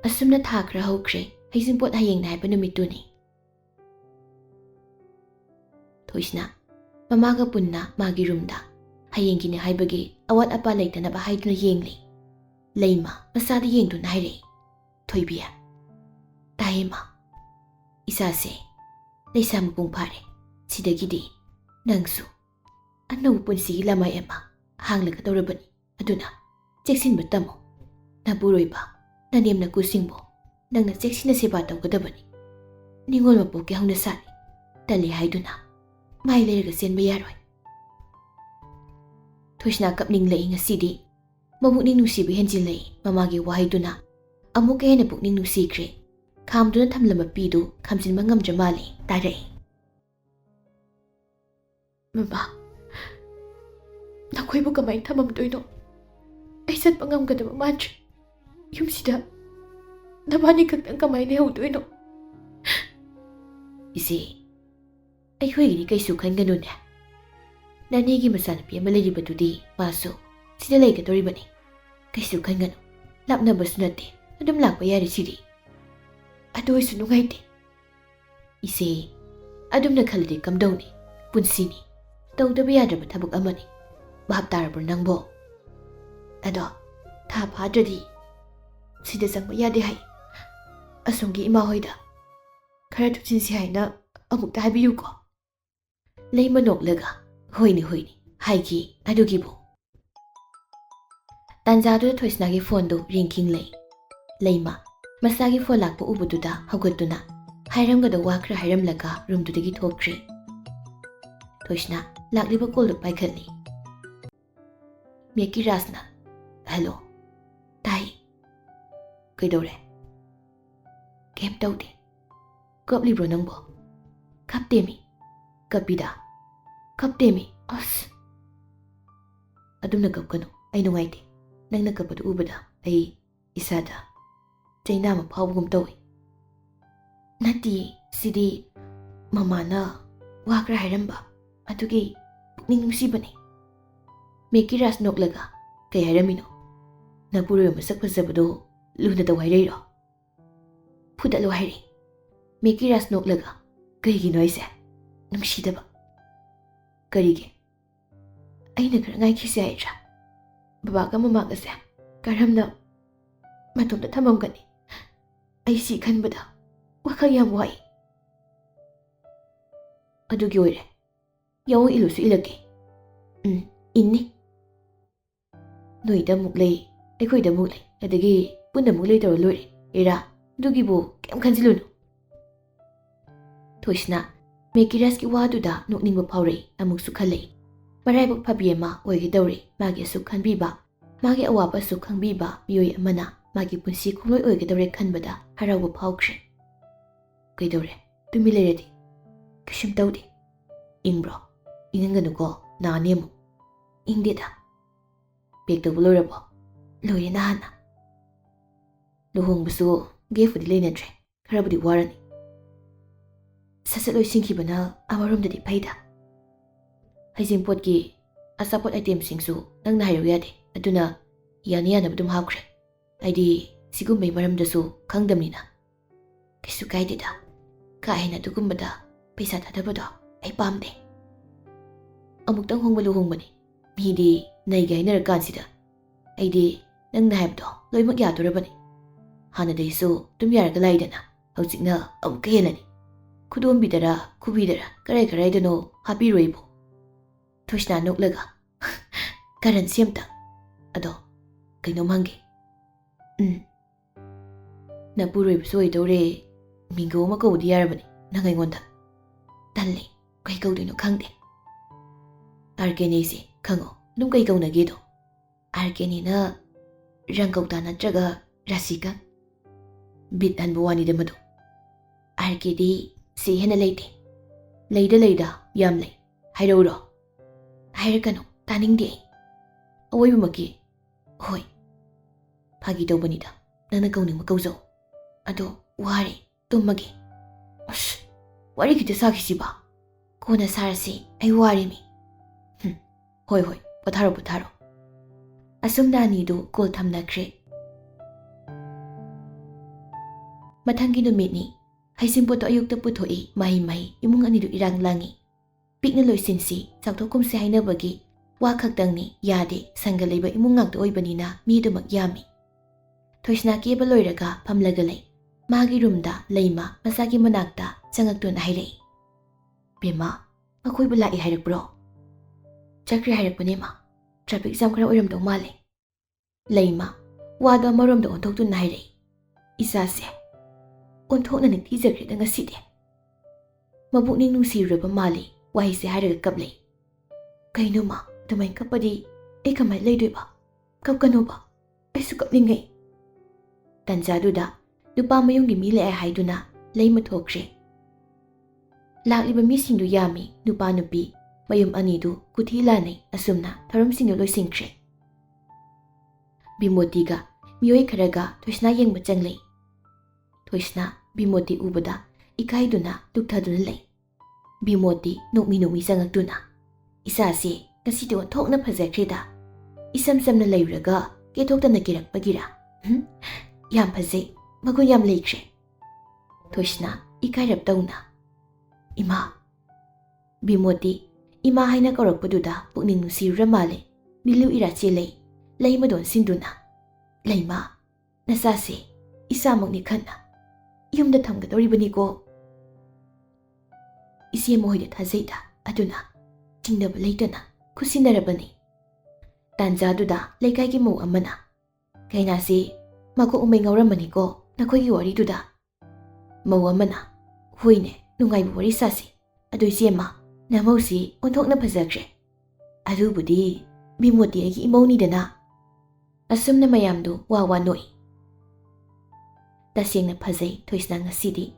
ꯑꯁꯨꯝꯅ ꯊꯥ ꯈꯔ ꯍꯧꯈ꯭ꯔꯦ ꯍꯩꯖꯤꯡꯄꯣꯠ ꯍꯌꯦꯡꯅ ꯍꯥꯏꯕ ꯅꯨꯃꯤꯠꯇꯨꯅꯤ꯫ ꯊꯣꯏꯁꯅꯥ ꯃꯃꯥꯒ ꯄꯨꯟꯅ ꯃꯥꯒꯤ ꯔꯨꯝꯗ ꯍꯌꯦꯡꯒꯤꯅꯤ ꯍꯥꯏꯕꯒꯤ ꯑꯋꯥꯠ ꯑꯄꯥ ꯂꯩꯇꯅꯕ ꯍꯥꯏꯗꯨꯅ ꯌꯦꯡꯂꯤ꯫ ꯂꯩꯃ ꯃꯆꯥꯗ ꯌꯦꯡꯗꯨꯅ ꯍꯥꯏꯔꯛꯏ, ꯊꯣꯏꯕꯤ ꯇꯥꯏꯌꯦ ꯃꯥ, ꯏꯆꯥꯁꯦ ꯂꯩꯁꯥ ꯃꯄꯨꯡ ꯐꯥꯔꯦ, ꯁꯤꯗꯒꯤꯗꯤ ꯅꯪꯁꯨ ꯑꯅꯧꯕ ꯄꯨꯟꯁꯤꯒꯤ ꯂꯃꯥꯏ ꯑꯃ ꯍꯥꯡꯂꯒꯗꯧꯔꯕꯅꯤ, ꯑꯗꯨꯅ ꯆꯦꯛꯁꯤꯟꯕ ꯇꯝꯃꯨ, ꯅꯄꯨꯔꯣꯏꯕ ꯅꯅꯦꯝ ꯅꯀꯨꯁꯤꯡꯕꯨ ꯅꯪꯅ ꯆꯦꯛꯁꯤꯟꯅ ꯁꯦꯕꯥ ꯇꯧꯒꯗꯕꯅꯤ, ꯅꯤꯡꯉꯣꯜ ꯃꯄꯣꯛꯀꯤ ꯍꯧꯅ ꯁꯥꯅꯤ, ꯇꯜꯂꯤ ꯍꯥꯏꯗꯨꯅ ꯃꯥꯏ ꯂꯩꯔꯒ ꯆꯦꯟꯕ ꯌꯥꯔꯣꯏ꯫ ꯊꯣꯏꯁꯅꯥ ꯀꯞꯅꯤꯡꯂꯛꯏ ꯉꯁꯤꯗꯤ, ꯃꯕꯨꯛꯅꯤꯡ ꯅꯨꯡꯁꯤꯕ ꯍꯦꯟꯖꯤꯜꯂꯛꯏ ꯃꯃꯥꯒꯤ ꯋꯥꯍꯩꯗꯨꯅ ꯑꯃꯨꯛꯀ ꯍꯦꯟꯅ ꯄꯨꯛꯅꯤꯡ ꯅꯨꯡꯁꯤꯈ꯭ꯔꯦ꯫ ꯈꯥꯝꯗꯨꯅ ꯊꯝꯂꯝꯕ ꯄꯤꯗꯨ ꯈꯥꯝꯖꯤꯟꯕ ꯉꯝꯗ꯭ꯔ ꯃꯥꯜꯂꯤ, ꯇꯥꯔꯛꯏ, ꯃꯃꯥ ꯅꯈꯣꯏꯕꯨ ꯀꯃꯥꯏꯅ ꯊꯝꯃꯝꯗꯣꯏꯅꯣ? ꯑꯩ ꯆꯠꯄ ꯉꯝꯒꯗꯕ ꯃꯥꯟꯗ꯭ꯔꯦ, ꯌꯨꯝꯁꯤꯗ ꯅꯕꯥꯅꯤ ꯈꯛꯇꯪ ꯀꯃꯥꯏꯅ ꯂꯩꯍꯧꯗꯣꯏꯅꯣ? ꯏꯆꯦ ꯑꯩꯈꯣꯏꯒꯤꯗꯤ ꯀꯩꯁꯨ ꯈꯟꯒꯅꯨꯅꯦ, ꯅꯅꯦꯒꯤ ꯃꯆꯥꯅꯨꯄꯤ ꯑꯃ ꯂꯩꯔꯤꯕꯗꯨꯗꯤ ꯃꯥꯁꯨ ꯁꯤꯗ ꯂꯩꯒꯗꯧꯔꯤꯕꯅꯤ, ꯀꯩꯁꯨ ꯈꯟꯒꯅꯨ, ꯂꯥꯞꯅꯕꯁꯨ ꯅꯠꯇꯦ, ꯑꯗꯨꯝ ꯂꯥꯛꯄ ꯌꯥꯔꯤ ꯁꯤꯗꯤ꯫ ꯑꯗꯨ ꯑꯣꯏꯁꯨ ꯅꯨꯡꯉꯥꯏꯇꯦ ꯏꯆꯦ, ꯑꯗꯨꯝꯅ ꯈꯜꯂꯗꯤ ꯀꯝꯗꯧꯅꯤ, ꯄꯨꯟꯁꯤꯅꯤ, ꯇꯧꯗꯕ ꯌꯥꯗ꯭ꯔꯕ ꯊꯕꯛ ꯑꯃꯅꯤ, ꯚꯥꯞ ꯇꯥꯔꯕ꯭ꯔꯣ ꯅꯪꯕꯣ? ꯑꯗꯣ ꯊꯥ ꯐꯥꯗ꯭ꯔꯗꯤ ꯁꯤꯗ ꯆꯪꯕ ꯌꯥꯗꯦ ꯍꯥꯏ, ꯑꯁꯣꯝꯒꯤ ꯏꯃꯥ ꯍꯣꯏꯗ ꯈꯔ ꯊꯨꯞꯆꯤꯟꯁꯤ ꯍꯥꯏꯅ ꯑꯃꯨꯛꯇ ꯍꯥꯏꯕꯤꯌꯨꯀꯣ꯫ ꯂꯩꯃ ꯅꯣꯛꯂꯒ ꯍꯣꯏꯅꯦ ꯍꯣꯏꯅꯦ ꯍꯥꯏꯈꯤ ꯑꯗꯨꯒꯤꯕꯨ꯫ ꯇꯥꯟꯖꯥꯗꯨꯗ ꯊꯣꯏꯁꯅꯥꯒꯤ ꯐꯣꯟꯗꯨ ꯔꯤꯡꯈꯤꯡꯂꯩ꯫ ꯂꯩꯃ ꯃꯆꯥꯒꯤ ꯐꯣꯟ ꯂꯥꯛꯄ ꯎꯕꯗꯨꯗ ꯍꯧꯒꯠꯇꯨꯅ ꯍꯥꯏꯔꯝꯒꯗ ꯋꯥ ꯈꯔ ꯍꯥꯏꯔꯝꯂꯒ ꯔꯨꯝꯗꯨꯗꯒꯤ ꯊꯣꯛꯈ꯭ꯔꯦ꯫ ꯊꯣꯏꯁꯅꯥ ꯂꯥꯛꯂꯤꯕ ꯀꯣꯜꯗꯨ ꯄꯥꯏꯈꯠꯂꯤ꯫ ꯃꯦꯀꯤꯔꯥꯖꯅ, ꯍꯜꯂꯣ, ꯇꯥꯏ, ꯀꯩꯗꯧꯔꯦ? ꯀꯩꯝ ꯇꯧꯗꯦ, ꯀꯞꯂꯤꯕ꯭ꯔꯣ ꯅꯪꯕꯣ? ꯀꯞꯇꯦꯃꯤ, ꯀꯞꯄꯤꯗ, ꯀꯞꯇꯦꯃꯤ, ꯑꯁ ꯑꯗꯨꯝꯅ ꯀꯞꯀꯅꯨ, ꯑꯩ ꯅꯨꯡꯉꯥꯏꯇꯦ, ꯅꯪꯅ ꯀꯞꯄꯗꯨ ꯎꯕꯗ ꯑꯩ ꯏꯁꯥꯗ ꯆꯩꯅꯥ ꯑꯃ ꯐꯥꯎꯕꯒꯨꯝ ꯇꯧꯏ꯫ ꯅꯠꯇꯤꯌꯦ, ꯁꯤꯗꯤ ꯃꯃꯥꯅ ꯋꯥ ꯈꯔ ꯍꯥꯏꯔꯝꯕ ꯑꯗꯨꯒꯤ ꯄꯨꯛꯅꯤꯡ ꯅꯨꯡꯁꯤꯕꯅꯤ꯫ ꯃꯦꯀꯤꯔꯥꯖ ꯅꯣꯛꯂꯒ, ꯀꯩ ꯍꯥꯏꯔꯝꯃꯤꯅꯣ? ꯅꯄꯨꯔꯣꯏꯕ ꯃꯁꯛ ꯐꯖꯕꯗꯣ ꯂꯨꯅ ꯇꯧ ꯍꯥꯏꯔꯛꯏꯔꯣ? ꯐꯨꯗꯠꯂꯣ ꯍꯥꯏꯔꯛꯏ꯫ ꯃꯦꯀꯤꯔꯥꯖ ꯅꯣꯛꯂꯒ, ꯀꯩꯒꯤꯅꯣ ꯑꯩꯁꯦ? ꯅꯨꯡꯁꯤꯗꯕ? ꯀꯔꯤꯒꯤ? ꯑꯩꯅ ꯈꯔ ꯉꯥꯏꯈꯤꯁꯤ ꯍꯥꯏꯗ꯭ꯔꯥ? ꯕꯕꯥꯒ ꯃꯃꯥꯒꯁꯦ ꯀꯔꯝꯅ ꯃꯇꯣꯝꯇ ꯊꯝꯃꯝꯒꯅꯤ? ꯑꯩ ꯁꯤ ꯈꯟꯕꯗ ꯋꯥꯈꯜ ꯌꯥꯝ ꯋꯥꯏ꯫ ꯑꯗꯨꯒꯤ ꯑꯣꯏꯔꯦ, ꯌꯥꯎꯑꯣ ꯏꯜꯂꯨꯁꯨ ꯏꯜꯂꯛꯀꯦ꯫ ꯏꯟꯅꯤ꯫ ꯅꯣꯏꯗ ꯑꯃꯨꯛ ꯂꯩ, ꯑꯩꯈꯣꯏꯗ ꯑꯃꯨꯛ ꯂꯩ, ꯑꯗꯒꯤ ꯄꯨꯟꯅ ꯑꯃꯨꯛ ꯂꯩ ꯇꯧꯔ ꯂꯣꯏꯔꯦ, ꯏꯔꯥ, ꯑꯗꯨꯒꯤꯕꯨ ꯀꯩꯝ ꯈꯟꯖꯤꯜꯂꯨꯅꯨ꯫ ꯊꯣꯏꯁꯅꯥ ꯃꯦꯀꯤꯔꯥꯖꯀꯤ ꯋꯥꯗꯨꯗ ꯅꯣꯛꯅꯤꯡꯕ ꯐꯥꯎꯔꯛꯏ, ꯑꯃꯨꯛꯁꯨ ꯈꯜꯂꯛꯏ, ꯃꯔꯥꯏꯕꯛ ꯐꯕꯤ ꯑꯃ ꯑꯣꯏꯒꯗꯧꯔꯤ ꯃꯥꯒꯤ ꯑꯁꯨꯛ ꯈꯟꯕꯤꯕ, ꯃꯥꯒꯤ ꯑꯋꯥꯕ ꯑꯁꯨꯛ ꯈꯪꯕꯤꯕ ꯃꯤꯑꯣꯏ ꯑꯃꯅ ꯃꯥꯒꯤ ꯄꯨꯟꯁꯤ ꯈꯣꯡꯂꯣꯏ ꯑꯣꯏꯒꯗꯧꯔꯦ ꯈꯟꯕꯗ ꯍꯔꯥꯎꯕ ꯐꯥꯎꯈ꯭ꯔꯦ꯫ ꯀꯩꯗꯧꯔꯦ ꯇꯨꯃꯤꯟ ꯂꯩꯔꯗꯤ? ꯀꯩꯁꯨꯝ ꯇꯧꯗꯦ꯫ ꯏꯪꯕ꯭ꯔꯣ? ꯏꯪꯍꯟꯒꯅꯨꯀꯣ, ꯅꯥꯅꯤ ꯑꯃꯨꯛ꯫ ꯏꯪꯗꯦꯗ꯫ ꯄꯦꯛ ꯇꯧꯕ ꯂꯣꯏꯔꯕꯣ? ꯂꯣꯏꯔꯦ ꯅꯍꯥꯟꯅ꯫ ꯂꯨꯍꯣꯡꯕꯁꯨ ꯒꯦꯞꯄꯨꯗꯤ ꯂꯩꯅꯗ꯭ꯔꯦ, ꯈꯔꯕꯨꯗꯤ ꯋꯥꯔꯅꯤ꯫ ꯁꯠ ꯂꯣꯏꯁꯤꯟꯈꯤꯕꯅ ꯑꯃꯔꯣꯝꯗꯗꯤ ꯐꯩꯗ꯫ ꯍꯩꯖꯤꯡꯄꯣꯠꯀꯤ ꯑꯆꯥꯄꯣꯠ ꯑꯥꯏꯇꯦꯝꯁꯤꯡꯁꯨ ꯅꯪꯅ ꯍꯥꯏꯔꯨ ꯌꯥꯗꯦ, ꯑꯗꯨꯅ ꯌꯥꯅ ꯌꯥꯅꯕ ꯑꯗꯨꯝ ꯍꯥꯞꯈ꯭ꯔꯦ, ꯑꯩꯗꯤ ꯁꯤꯒꯨꯝꯕꯩ ꯃꯔꯝꯗꯁꯨ ꯈꯪꯗꯕꯅꯤꯅ꯫ ꯀꯩꯁꯨ ꯀꯥꯏꯗꯦꯗ, ꯀꯥ ꯍꯦꯟꯅ ꯑꯗꯨꯒꯨꯝꯕꯗ ꯄꯩꯁꯥ ꯊꯥꯗꯕꯗꯣ ꯑꯩ ꯄꯥꯝꯗꯦ꯫ ꯑꯃꯨꯛꯇꯪ ꯍꯣꯡꯕ ꯂꯨꯍꯣꯡꯕꯅꯤ, ꯃꯤꯗꯤ ꯅꯩꯒꯦ ꯍꯥꯏꯅꯔꯀꯥꯟꯁꯤꯗ ꯑꯩꯗꯤ ꯅꯪꯅ ꯍꯥꯏꯕꯗꯣ ꯂꯣꯏꯅꯃꯛ ꯌꯥꯗꯣꯔꯕꯅꯤ꯫ ꯍꯥꯟꯅꯗꯩꯁꯨ ꯑꯗꯨꯝ ꯌꯥꯔꯒ ꯂꯥꯛꯏꯗꯅ, ꯍꯧꯖꯤꯛꯅ ꯑꯃꯨꯛꯀ ꯍꯦꯜꯂꯅꯤ꯫ ꯈꯨꯗꯣꯝꯕꯤꯗꯔ ꯈꯨꯕꯤꯗꯔ ꯀꯔꯥꯏ ꯀꯔꯥꯏꯗꯅꯣ ꯍꯥꯞꯄꯤꯔꯣꯏꯕꯨ꯫ ꯊꯣꯏꯁꯅꯥ ꯅꯣꯛꯂꯒ, ꯀꯔꯟꯁꯤ ꯑꯝꯇ꯫ ꯑꯗꯣ ꯀꯩꯅꯣꯝ ꯍꯪꯒꯦ? ꯅꯄꯨꯔꯣꯏꯕꯁꯨ ꯑꯣꯏꯗꯧꯔꯦ, ꯃꯤꯡꯒꯧ ꯑꯃ ꯀꯧꯕꯗꯤ ꯌꯥꯔꯕꯅꯤ ꯅꯪ ꯑꯩꯉꯣꯟꯗ꯫ ꯇꯜꯂꯤ, ꯀꯩ ꯀꯧꯗꯣꯏꯅꯣ ꯈꯪꯗꯦ꯫ ꯑꯥꯔꯀꯦꯅꯦꯁꯦ ꯈꯪꯉꯣ, ꯑꯗꯨꯝ ꯀꯩ ꯀꯧꯅꯒꯦꯗꯣ? ꯑꯥꯔꯀꯦꯅꯦꯅ ꯔꯪꯀꯧꯇꯥ ꯅꯠꯇ꯭ꯔꯒ ꯔꯥꯁꯤꯀꯥ? ꯕꯤꯠ ꯍꯟꯕ ꯋꯥꯅꯤꯗ ꯃꯗꯨ꯫ ꯑꯥꯔꯀꯦꯗꯤ ꯁꯤ ꯍꯦꯟꯅ ꯂꯩꯇꯦ꯫ ꯂꯩꯗ ꯌꯥꯝ ꯂꯩ, ꯍꯥꯏꯔꯧꯔꯣ? ꯍꯥꯏꯔꯛꯀꯅꯨ, ꯇꯥꯅꯤꯡꯗꯦ ꯑꯩ꯫ ꯑꯋꯣꯏꯕꯃꯛꯀꯤ? ꯍꯣꯏ, ꯐꯥꯒꯤ ꯇꯧꯕꯅꯤꯗ, ꯅꯪꯅ ꯀꯧꯅꯤꯡꯕ ꯀꯧꯖꯧ꯫ ꯑꯗꯣ ꯋꯥꯔꯦ, ꯇꯨꯝꯃꯒꯦ꯫ ꯑꯁ, ꯋꯥꯔꯤ ꯈꯤꯇ ꯁꯥꯈꯤꯁꯤꯕ? ꯀꯣꯟꯅ ꯁꯥꯔꯁꯤ, ꯑꯩ ꯋꯥꯔꯦꯃꯤ꯫ ꯍꯣꯏ ꯍꯣꯏ, ꯄꯣꯊꯥꯔꯣ ꯄꯣꯊꯥꯔꯣ꯫ ꯑꯁꯨꯝꯅ ꯑꯅꯤꯗꯨ call ꯊꯝꯅꯈ꯭ꯔꯦ꯫ Mathanggi numitni haisinpotto ayukta puthoi mahi imung anidu irang langi. Pikna loisinsi chakthokkumse hainabagi wa khaktangni yade sanga leiba imung ngakta oibanina midumak yami. Thoisna keba loiraga phamlaga lei. Magi roomda leima masagi manakta changaktuna hairei. Bema makhoi bu lai hairakbro. Chakri hairakpane ma. Traffic jam khara oiramdau male. Leima wada maromda onthoktuna hairei. Isase onthokna ni tijakre da ngaside. Mabukning nungsiraba male wahise hairaga kablei. Kaino ma dumai kapadi e kamai leidoiba. Kapkanoba aisu kapningai. Tanjaduda nupa mayunggi mi le'ai haiduna leima thokre. Lakliba misingdu yami nupa nupi mayum anidu kuthi lanai asumna tharamsingdu loisingkre. Bimotiga miyoi kharaga Thoisna yengba changlei. Thoisna Bimoti ubada ikaiduna tukthaduna lei. Bimoti nokmi changaktuna. Isase ngasidu onthokna phajakreda. Isam samna leiraga kethoktana kirakpagira. Yam phajai magun yam leikre. Thoisna ikairap tawna. Ima. Bimoti ima haina kaurakpaduda pukning nungsirra male nilu ira chelei leimadon sinduna. Leima nasase isamokni khanna yumda thamgadoribani ko. Isi mohoida thajaida aduna chingnaba leitana khusinarabani. Tanjaduda leikaigi mau amana kainase mako umai ngauramani ko nakhoigi wariduda. Mau amana hoine nungaibu wari sase adu isema namausi onthokna phajakre. Adubudi Bimoti aigi imaunidana. Asumna mayamdu wa noi. Tasengna phajai Thoisna ngasidi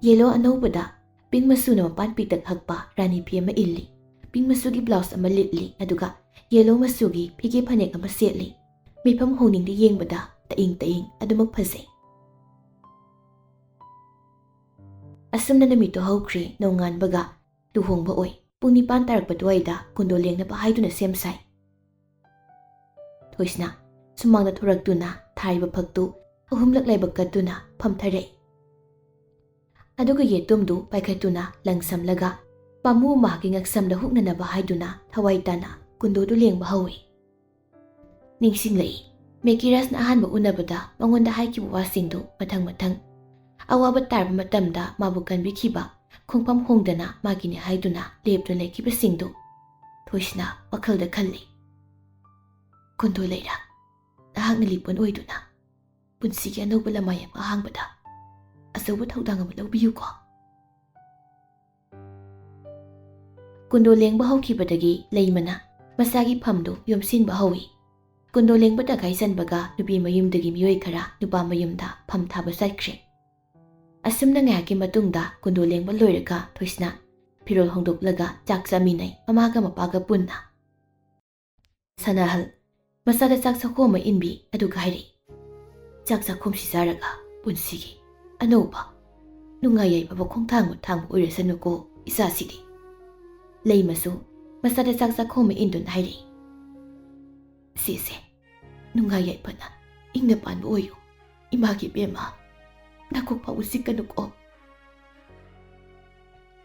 yellow anaubada pink masuna mapan pitak hakpa rani phi ama illi. Pink masugi blouse ama litli aduga yellow masugi phige phanek ama setli. Mifam honingdi yengbada taing adumak phajai. Asumna namito haukre nonganbaga luhongba oi. Pung nipan tarakpatuaida kundo lengnaba haiduna semsai. Thoisna sumangda thoraktuna thariba phaktu ahumlak laibak katuna phamtharei. Aduga yetumdu paikhatuna langsamlaga pamu mahgi ngaksamda huknanaba haiduna thawaitana kundodu lengba hawi. Ningsinglei Mekirasna ahanba unabada mangonda haikibu wasingdu mathang awaba tarba matamda mabu kanbikhiba khongpam hongdana magini haiduna lepduna lekiba singdu. Thoisna wakhalda khalli. Kundo leira nahakna lipon oiduna punsigi anauba lamayam ahangbada asawa thaudang ama laubiyuko. Kundo lengba haukhibadagi leimana masagi phamdu yomsinba hawi. Kundo lengba takaisanbaga nupi mayumdagi miyoi khara nupa mayumda pham thaba saikre. Asumna ngayaki matungda kundo lengba loiraga Thoisna pirol hongdoklaga chak chaminai mamaga mapaga punna. Sanahal masada chak sakhoma inbi aduga hairi. Chak sakhom sisaraga punsigi anauba nungayai baba khongthang oirasanuko isasidi. Leimasu masada chak sakhoma indun hairi. Sise nungayai pana ingna panbu oyo imagi bema nakok pa usikanuko.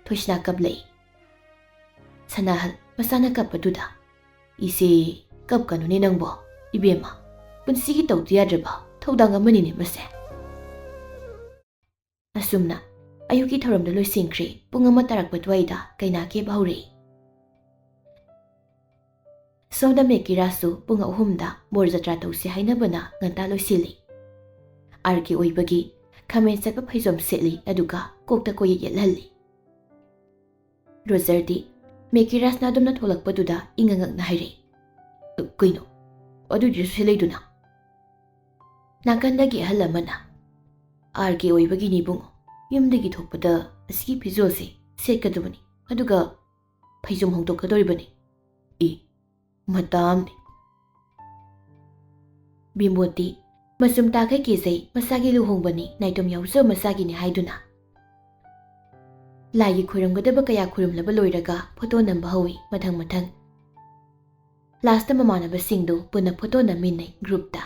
Thoisna kablei. Sanahal masana kapaduda. Isi kap kanuni nangbo ibema punsigi tawdu yadraba thaudang amani mase. Asumna ayuki tharamda loisingkre pung ama tarakpatwaida kainake bahuri. Soda Mekirasu pung ahumda borjatra tawsi hainabana nganta loisili. Arki oibagi khamen chakpa phaijom setli aduga kokta koyi yelhalli. Roserdi Mekirasna adumna tholakpaduda ingangakna hairi. Kaino adu disu leiduna. Nakandagi ahal amana arki oibagi nibung yumdagi thokpada asigi phijolse setkadubani aduga phaijom hongtokadoribani. Matamni Bimoti masum takai kisai masagi luhongbani naitom yauso masagi ni haiduna. Lagi khoiramgadaba kaya khoiramlaba loiraga photo namba hawi mathang. Lasta mamanaba singdu puna photo naminai group da.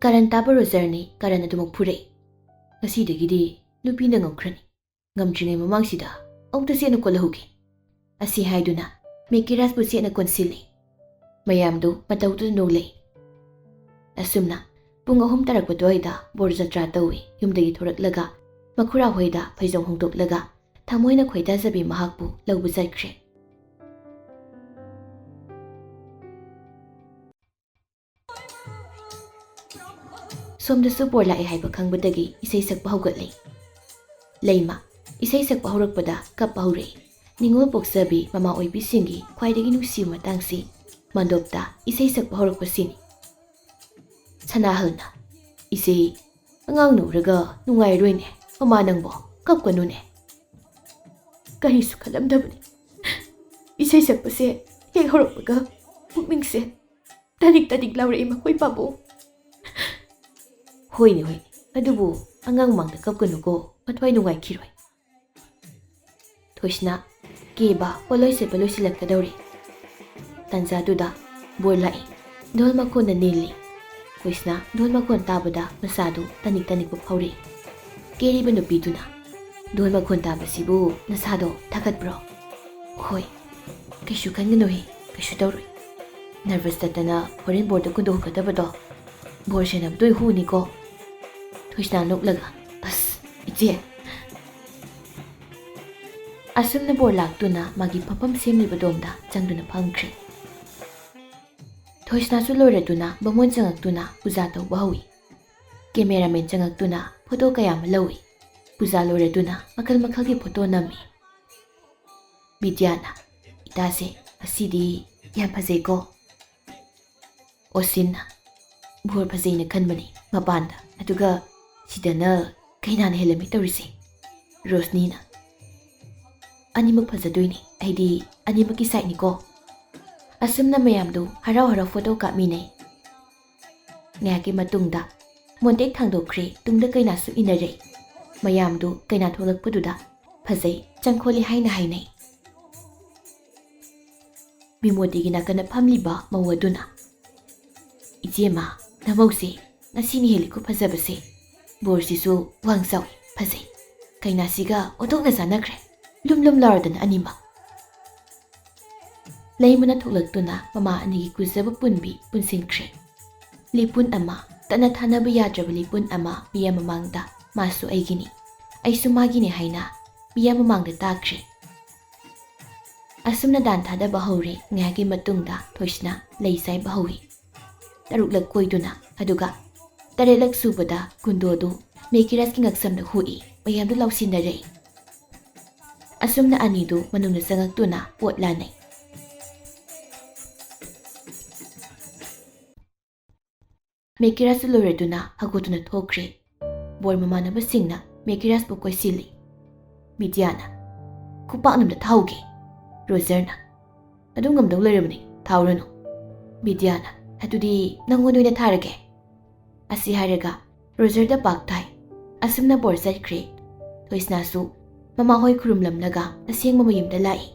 Karan taba Roserni karan adumok phure ꯉꯁꯤꯗꯒꯤꯗꯤ ꯅꯨꯄꯤꯅ ꯉꯝꯈ꯭ꯔꯅꯤ. ꯉꯝꯗ꯭ꯔꯤꯉꯩ ꯃꯃꯥꯡꯁꯤꯗ ꯑꯃꯨꯛꯇ ꯆꯦꯠꯅ ꯀꯣꯜꯍꯧꯒꯦ. ꯑꯁꯤ ꯍꯥꯏꯗꯨꯅ ꯃꯦꯀꯤꯔꯥꯁꯄꯨ ꯆꯦꯠꯅ ꯀꯣꯟꯁꯤꯜꯂꯤ. ꯃꯌꯥꯝꯗꯨ ꯃꯇꯧꯗꯨꯗ ꯅꯣꯛꯂꯛꯏ. ꯑꯁꯨꯝꯅ ꯄꯨꯡ 3 ꯇꯥꯔꯛꯄ ꯑꯗꯨꯋꯥꯏꯗ ꯕꯣꯔ ꯖꯇ꯭ꯔꯥ ꯇꯧꯏ. ꯌꯨꯝꯗꯒꯤ ꯊꯣꯔꯛꯂꯒ ꯃꯈꯨꯔꯥ ꯍꯣꯏꯗ ꯐꯩꯖꯣꯝ ꯍꯣꯡꯗꯣꯛꯂꯒ ꯊꯃꯣꯏꯅ ꯈꯣꯏꯗꯥꯖꯕꯤ ꯃꯍꯥꯛꯄꯨ ꯂꯧꯕ ꯆꯠꯈ꯭ꯔꯦ. ꯁꯣꯝꯗꯁꯨ ꯕꯣꯔ ꯂꯥꯛꯑꯦ ꯍꯥꯏꯕ ꯈꯪꯕꯗꯒꯤ ꯏꯁꯩ ꯁꯛꯄ ꯍꯧꯒꯠꯂꯤ. ꯂꯩꯃ ꯏꯁꯩ ꯁꯛꯄ ꯍꯧꯔꯛꯄꯗ ꯀꯞꯄ ꯍꯧꯔꯛꯏ. ꯅꯤꯡꯉꯣꯜ ꯄꯣꯛꯆꯕꯤ ꯃꯃꯥ ꯑꯣꯏꯕꯤꯁꯤꯡꯒꯤ ꯈ꯭ꯋꯥꯏꯗꯒꯤ ꯅꯨꯡꯁꯤꯕ ꯃꯇꯥꯡꯁꯤ ꯃꯥꯟꯗꯣꯞꯇ ꯏꯁꯩ ꯁꯛꯄ ꯍꯧꯔꯛꯄꯁꯤꯅꯤ. ꯁꯅꯥꯍꯜꯅ "ꯏꯆꯦ, ꯑꯉꯥꯡ ꯅꯧꯔꯒ ꯅꯨꯡꯉꯥꯏꯔꯣꯏꯅꯦ. ꯃꯃꯥ ꯅꯪꯕꯣ ꯀꯞꯀꯅꯨꯅꯦ." ꯀꯔꯤꯁꯨ ꯈꯜꯂꯝꯗꯕꯅꯤ. ꯏꯁꯩ ꯁꯛꯄꯁꯦ ꯍꯦꯛ ꯍꯧꯔꯛꯄꯒ ꯄꯨꯛꯅꯤꯡꯁꯦ ꯇꯅꯤꯛ ꯇꯅꯤꯛ ꯂꯥꯎꯔꯛꯏ ꯃꯈꯣꯏ ꯄꯥꯕꯨꯡ. ꯍꯣꯏꯅꯦ ꯍꯣꯏꯅꯦ, ꯑꯗꯨꯕꯨ ꯑꯉꯥꯡ ꯃꯃꯥꯡꯗ ꯀꯞꯀꯅꯨꯀꯣ, ꯃꯊ꯭ꯋꯥꯏ ꯅꯨꯡꯉꯥꯏꯈꯤꯔꯣꯏ. ꯊꯣꯏꯁꯅꯥ ꯀꯦꯕ ꯄꯣꯠꯂꯣꯏ ꯁꯦꯠꯄ ꯂꯣꯏꯁꯤꯜꯂꯛꯀꯗꯧꯔꯦ. ꯇꯥꯟꯖꯥꯗꯨꯗ ꯕꯣꯔ ꯂꯥꯛꯏ. ꯙꯣꯜ ꯃꯈꯣꯟꯅ ꯅꯤꯜꯂꯤ. ꯊꯣꯏꯁꯅꯥ ꯙꯣꯜ ꯃꯈꯣꯟ ꯇꯥꯕꯗ ꯃꯁꯥꯗꯨ ꯇꯅꯤꯛ ꯇꯅꯤꯛꯄ ꯐꯥꯎꯔꯛꯏ. ꯀꯦꯔꯤꯕ ꯅꯨꯄꯤꯗꯨꯅ "ꯙꯣꯜ ꯃꯈꯣꯟ ꯇꯥꯕꯁꯤꯕꯨ ꯅꯁꯥꯗꯣ ꯊꯥꯒꯠꯄ꯭ꯔꯣ?" "ꯍꯣꯏ, ꯀꯩꯁꯨ ꯈꯟꯒꯅꯨꯍꯦ, ꯀꯩꯁꯨ ꯇꯧꯔꯣꯏ. ꯅꯔꯚꯁ ꯆꯠꯇꯅ ꯍꯣꯔꯦꯟ ꯕꯣꯔꯗ ꯀꯨꯟꯗꯣꯛꯀꯗꯕꯗꯣ. ꯕꯣꯔ ꯁꯦꯟꯅꯕꯗꯣ ꯍꯨꯅꯤꯀꯣ." ꯊꯣꯏꯁꯅꯥ ꯅꯣꯛꯂꯒ "ꯑꯁ ꯏꯆꯦ." ꯑꯁꯨꯝꯅ ꯕꯣꯔ ꯂꯥꯛꯇꯨꯅ ꯃꯥꯒꯤ ꯐꯝꯐꯝ ꯁꯦꯝꯂꯤꯕ ꯗꯣꯝꯗ ꯆꯪꯗꯨꯅ ꯐꯝꯈ꯭ꯔꯦ. ꯊꯣꯏꯁꯅꯥꯁꯨ ꯂꯣꯏꯔꯗꯨꯅ ꯕꯥꯃꯣꯟ ꯆꯪꯉꯛꯇꯨꯅ ꯄꯨꯖꯥ ꯇꯧꯕ ꯍꯧꯏ. ꯀꯦꯃꯦꯔꯥꯃꯦꯟ ꯆꯪꯉꯛꯇꯨꯅ ꯐꯣꯇꯣ ꯀꯌꯥ ꯑꯃ ꯂꯧꯏ. ꯄꯨꯖꯥ ꯂꯣꯏꯔꯗꯨꯅ ꯃꯈꯜ ꯃꯈꯜꯒꯤ ꯐꯣꯇꯣ ꯅꯝꯃꯤ. ꯕꯤꯗ꯭ꯌꯥꯅ "ꯏꯇꯥꯁꯦ ꯉꯁꯤꯗꯤ ꯌꯥꯝ ꯐꯖꯩꯀꯣ." ꯑꯣꯁꯤꯟꯅ "ꯕꯣꯔ ꯐꯖꯩꯅ ꯈꯟꯕꯅꯤ ꯃꯄꯥꯟꯗ, ꯑꯗꯨꯒ ꯁꯤꯗꯅ ꯀꯩꯅꯥꯅ ꯍꯦꯜꯂꯝꯃꯤ ꯇꯧꯔꯤꯁꯦ." ꯔꯣꯁꯅꯤꯅ "ꯑꯅꯤꯃꯛ ꯐꯖꯗꯣꯏꯅꯤ, ꯑꯩꯗꯤ ꯑꯅꯤꯃꯛꯀꯤ ꯁꯥꯏꯠꯅꯤꯀꯣ." ꯑꯁꯨꯝꯅ ꯃꯌꯥꯝꯗꯨ ꯍꯔꯥꯎ ꯍꯔꯥꯎ ꯐꯣꯇꯣ ꯀꯥꯞꯃꯤꯟꯅꯩ. ꯉꯥꯏꯍꯥꯛꯀꯤ ꯃꯇꯨꯡꯗ ꯃꯣꯟꯇꯦꯛ ꯊꯥꯡꯗꯣꯛꯈ꯭ꯔꯦ. ꯇꯨꯡꯗ ꯀꯩꯅꯥꯁꯨ ꯏꯟꯅꯔꯩ. ꯃꯌꯥꯝꯗꯨ ꯀꯩꯅꯥ ꯊꯣꯛꯂꯛꯄꯗꯨꯗ ꯐꯖꯩ, ꯆꯪꯈꯣꯜꯂꯤ ꯍꯥꯏꯅ ꯍꯥꯏꯅꯩ. ꯕꯤꯃꯣꯇꯤꯒꯤ ꯅꯥꯀꯟꯗ ꯐꯝꯂꯤꯕ ꯃꯧ ꯑꯗꯨꯅ "ꯏꯆꯦꯃ, ꯅꯃꯧꯁꯦ ꯉꯁꯤꯅ ꯍꯦꯜꯂꯤꯀꯣ ꯐꯖꯕꯁꯦ. ꯕꯣꯔꯁꯤꯁꯨ ꯋꯥꯡ ꯆꯥꯎꯏ, ꯐꯖꯩ. ꯀꯩꯅꯥꯁꯤꯒ ꯑꯣꯟꯊꯣꯛꯅ ꯆꯥꯟꯅꯈ꯭ꯔꯦ, ꯂꯨꯝ ꯂꯨꯝ ꯂꯥꯎꯔꯗꯅ ꯑꯅꯤꯃꯛ." ꯂꯩꯃꯅ ꯊꯣꯛꯂꯛꯇꯨꯅ ꯃꯃꯥ ꯑꯅꯤꯒꯤ ꯀꯨꯖꯕ ꯄꯨꯟꯕꯤ ꯄꯨꯟꯁꯤꯟꯈ꯭ꯔꯦ. ꯂꯤꯄꯨꯟ ꯑꯃ, ꯇꯠꯅ ꯊꯥꯅꯕ ꯌꯥꯗ꯭ꯔꯕ ꯂꯤꯄꯨꯟ ꯑꯃ ꯃꯤꯌꯥꯝ ꯃꯃꯥꯡꯗ "ꯃꯥꯁꯨ ꯑꯩꯒꯤꯅꯤ, ꯑꯩꯁꯨ ꯃꯥꯒꯤꯅꯤ" ꯍꯥꯏꯅ ꯃꯤꯌꯥꯝ ꯃꯃꯥꯡꯗ ꯇꯥꯈ꯭ꯔꯦ. ꯑꯁꯨꯝꯅ ꯗꯥꯟ ꯊꯥꯗꯕ ꯍꯧꯔꯦ. ꯉꯥꯏꯍꯥꯛꯀꯤ ꯃꯇꯨꯡꯗ ꯊꯣꯏꯁꯅꯥ ꯂꯩ ꯆꯥꯏꯕ ꯍꯧꯏ. 6ꯂꯛ ꯀꯣꯏꯗꯨꯅ, ꯑꯗꯨꯒ 7ꯂꯛ ꯁꯨꯕꯗ ꯀꯨꯟꯗꯣꯗꯨ ꯃꯦꯀꯤꯔꯥꯁꯀꯤ ꯉꯛꯁꯝꯗ ꯍꯨꯛꯏ. ꯃꯌꯥꯝꯗꯨ ꯂꯥꯎꯁꯤꯟꯅꯔꯛꯏ. ꯑꯁꯨꯝꯅ ꯑꯅꯤꯗꯨ ꯃꯅꯨꯡꯗ ꯆꯪꯉꯛꯇꯨꯅ ꯄꯣꯠ ꯂꯥꯟꯅꯩ. ꯃꯦꯀꯤꯔꯥꯁꯁꯨ ꯂꯣꯏꯔꯗꯨꯅ ꯍꯧꯒꯠꯇꯨꯅ ꯊꯣꯛꯈ꯭ꯔꯦ. ꯕꯣꯔ ꯃꯃꯥꯟꯅꯕꯁꯤꯡꯅ ꯃꯦꯀꯤꯔꯥꯁꯄꯨ ꯀꯣꯏꯁꯤꯜꯂꯤ. ꯕꯤꯗ꯭ꯌꯥꯅ "ꯈꯨꯄꯥꯛꯅꯝꯗ ꯊꯥꯎꯒꯦ." ꯔꯣꯖꯔꯅ "ꯑꯗꯨꯝ ꯉꯝꯗꯧ ꯂꯩꯔꯕꯅꯤ, ꯊꯥꯎꯔꯅꯨ." ꯕꯤꯗ꯭ꯌꯥꯅ "ꯑꯗꯨꯗꯤ ꯅꯪꯉꯣꯟꯗ ꯑꯣꯏꯅ ꯊꯥꯔꯒꯦ." ꯑꯁꯤ ꯍꯥꯏꯔꯒ ꯔꯣꯖꯔꯗ ꯄꯥꯛ ꯊꯥꯏ. ꯑꯁꯨꯝꯅ ꯕꯣꯔ ꯆꯠꯈ꯭ꯔꯦ. ꯊꯣꯏꯁꯅꯥꯁꯨ ꯃꯃꯥꯍꯣꯏ ꯈꯨꯔꯨꯝꯂꯝꯂꯒ ꯑꯁꯦꯡꯕ ꯃꯌꯨꯝꯗ ꯂꯥꯛꯏ.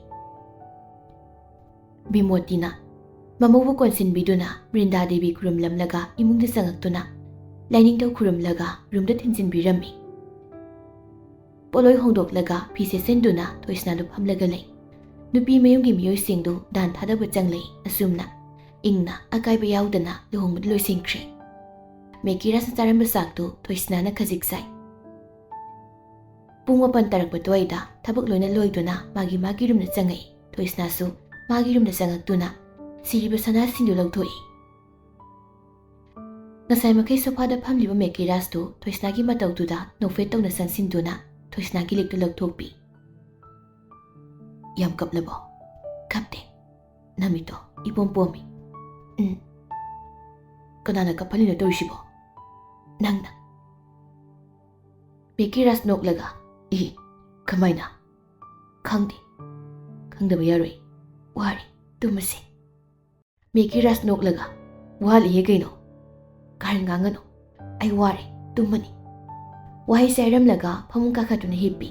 ꯕꯤꯃꯣꯇꯤꯅ ꯃꯃꯧꯕꯨ ꯀꯣꯟꯁꯤꯟꯕꯤꯗꯨꯅ ꯕ꯭ꯔꯤꯟꯗꯥ ꯗꯦꯕꯤ ꯈꯨꯔꯨꯝꯂꯝꯂꯒ ꯏꯃꯨꯡꯗ ꯆꯪꯉꯛꯇꯨꯅ ꯂꯥꯏꯅꯤꯡꯊꯧ ꯈꯨꯔꯨꯝꯂꯒ ꯔꯨꯝꯗ ꯊꯤꯟꯖꯤꯟꯕꯤꯔꯝꯃꯤ. ꯄꯣꯠꯂꯣꯏ ꯍꯣꯡꯗꯣꯛꯂꯒ ꯐꯤ ꯁꯦꯠꯆꯤꯟꯗꯨꯅ ꯊꯣꯏꯁꯅꯥꯗꯨ ꯐꯝꯂꯒ ꯂꯩ. ꯅꯨꯄꯤ ꯃꯌꯨꯝꯒꯤ ꯃꯤꯑꯣꯏꯁꯤꯡꯗꯨ ꯗꯥꯟ ꯊꯥꯗꯕ ꯆꯪꯂꯛꯏ. ꯑꯁꯨꯝꯅ ꯏꯪꯅ ꯑꯀꯥꯏꯕ ꯌꯥꯎꯗꯅ ꯂꯨꯍꯣꯡꯕꯗꯨ ꯂꯣꯏꯁꯤꯟꯈ꯭ꯔꯦ. ꯃꯦꯀꯤꯔꯥꯁꯅ ꯆꯥꯔꯝꯕ ꯆꯥꯛꯇꯨ ꯊꯣꯏꯁꯅꯥꯅ ꯈꯖꯤꯛ ꯆꯥꯏ. ꯄꯨꯡ 8 ꯇꯥꯔꯛꯄ ꯑꯗꯨꯋꯥꯏꯗ ꯊꯕꯛ ꯂꯣꯏꯅ ꯂꯣꯏꯗꯨꯅ ꯃꯥꯒꯤ ꯔꯨꯝꯗ ꯆꯪꯉꯛꯏ. ꯊꯣꯏꯁꯅꯥꯁꯨ ꯃꯥꯒꯤ ꯔꯨꯝꯗ ꯆꯪꯉꯛꯇꯨꯅ ꯁꯤꯔꯤꯕ ꯁꯅꯥꯁꯤꯡꯗꯨ ꯂꯧꯊꯣꯛꯏ. ꯉꯁꯥꯏ ꯃꯈꯩ ꯁꯣꯐꯥꯗ ꯐꯝꯂꯤꯕ ꯃꯦꯀꯤꯔꯥꯁꯇꯨ ꯊꯣꯏꯁꯅꯥꯒꯤ ꯃꯇꯧꯗꯨꯗ ꯅꯣꯛꯐꯦꯠ ꯇꯧꯅ ꯆꯪꯁꯤꯟꯗꯨꯅ ꯊꯣꯏꯁꯅꯥꯒꯤ ꯂꯤꯛꯇꯨ ꯂꯧꯊꯣꯛꯄꯤ. "ꯌꯥꯝ ꯀꯞꯂꯕꯣ?" "ꯀꯞꯇꯦ, ꯅꯃꯤꯠꯇꯣ ꯏꯄꯣꯝ ꯄꯣꯝꯃꯤ." "ꯀꯅꯥꯅ ꯀꯞꯍꯜꯂꯤꯅꯣ ꯇꯧꯔꯤꯁꯤꯕꯣ?" "ꯅꯪꯅ." ꯃꯦꯀꯤꯔꯥꯁ ꯅꯣꯛꯂꯒ "ꯀꯃꯥꯏꯅ?" "ꯈꯪꯗꯦ, ꯈꯪꯗꯕ ꯌꯥꯔꯣꯏ. ꯋꯥꯔꯤ, ꯇꯨꯝꯃꯁꯤ." ꯃꯦꯀꯤꯔꯥꯁ ꯅꯣꯛꯂꯒ "ꯋꯥꯠꯂꯤꯌꯦ ꯀꯩꯅꯣ? ꯀꯥꯔꯟ ꯉꯥꯡꯒꯅꯨ, ꯑꯩ ꯋꯥꯔꯦ, ꯇꯨꯝꯃꯅꯤ." ꯋꯥꯍꯩꯁꯦ ꯍꯥꯏꯔꯝꯂꯒ ꯐꯃꯨꯡ ꯀꯥꯈꯠꯇꯨꯅ ꯍꯤꯞꯄꯤ.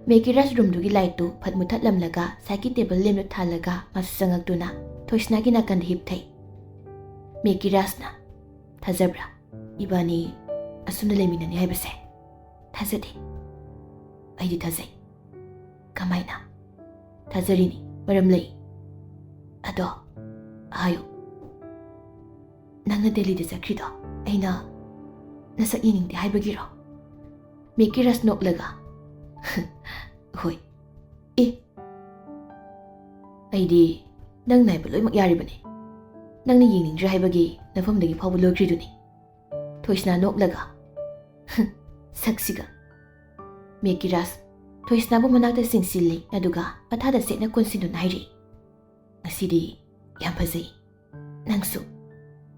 ꯃꯦꯀꯤꯔꯥꯁ ꯔꯨꯝꯗꯨꯒꯤ ꯂꯥꯏꯠꯇꯨ ꯐꯠ ꯃꯨꯊꯠꯂꯝꯂꯒ ꯁꯥꯏꯠꯀꯤ ꯇꯦꯕꯜ ꯂꯦꯝꯗꯨ ꯊꯥꯜꯂꯒ ꯃꯥꯁꯨ ꯆꯪꯉꯛꯇꯨꯅ ꯊꯣꯏꯁꯅꯥꯒꯤ ꯅꯥꯀꯟꯗ ꯍꯤꯞꯊꯩ. ꯃꯦꯀꯤꯔꯥꯁꯅ "ꯊꯥꯖꯕ꯭ꯔꯥ? ꯏꯕꯥꯅꯤ ꯑꯁꯨꯝꯅ ꯂꯩꯃꯤꯟꯅꯅꯤ ꯍꯥꯏꯕꯁꯦ ꯊꯥꯖꯗꯦ ꯑꯩꯗꯤ ꯊꯥꯖꯩ ꯀꯃꯥꯏꯅ ꯊꯥꯖꯔꯤꯅꯤ ꯃꯔꯝ ꯂꯩ ꯑꯗꯣ ꯍꯥꯏꯌꯨ ꯅꯪꯅ ꯗꯦꯜꯂꯤꯗ ꯆꯠꯈ꯭ꯔꯤꯗꯣ ꯑꯩꯅ ꯅꯁꯛ ꯌꯦꯡꯅꯤꯡꯗꯦ ꯍꯥꯏꯕꯒꯤꯔꯣ ꯃꯦꯀꯤꯔꯁ ꯅꯣꯛꯂꯒ ꯍꯣꯏ ꯑꯩꯗꯤ ꯅꯪꯅ ꯍꯥꯏꯕ ꯂꯣꯏꯅꯃꯛ ꯌꯥꯔꯤꯕꯅꯤ ꯅꯪꯅ ꯌꯦꯡꯅꯤꯡꯗ꯭ꯔꯦ ꯍꯥꯏꯕꯒꯤ ꯅꯐꯝꯗꯒꯤ ꯐꯥꯎꯕ ꯂꯣꯏꯈ꯭ꯔꯤꯗꯨꯅꯤ ꯊꯣꯏꯁꯅꯥ ꯅꯣꯛꯂꯒ ꯁꯛꯁꯤꯒ ꯃꯦꯀꯤꯔꯥꯁ ꯊꯣꯏꯁꯅꯥꯕꯨ ꯃꯅꯥꯛꯇ ꯆꯤꯡꯁꯤꯜꯂꯤ ꯑꯗꯨꯒ ꯃꯊꯥꯗ ꯁꯦꯠꯅ ꯀꯣꯟꯁꯤꯟꯗꯨꯅ ꯍꯥꯏꯔꯤ ꯉꯁꯤꯗꯤ ꯌꯥꯝ ꯐꯖꯩ ꯅꯪꯁꯨ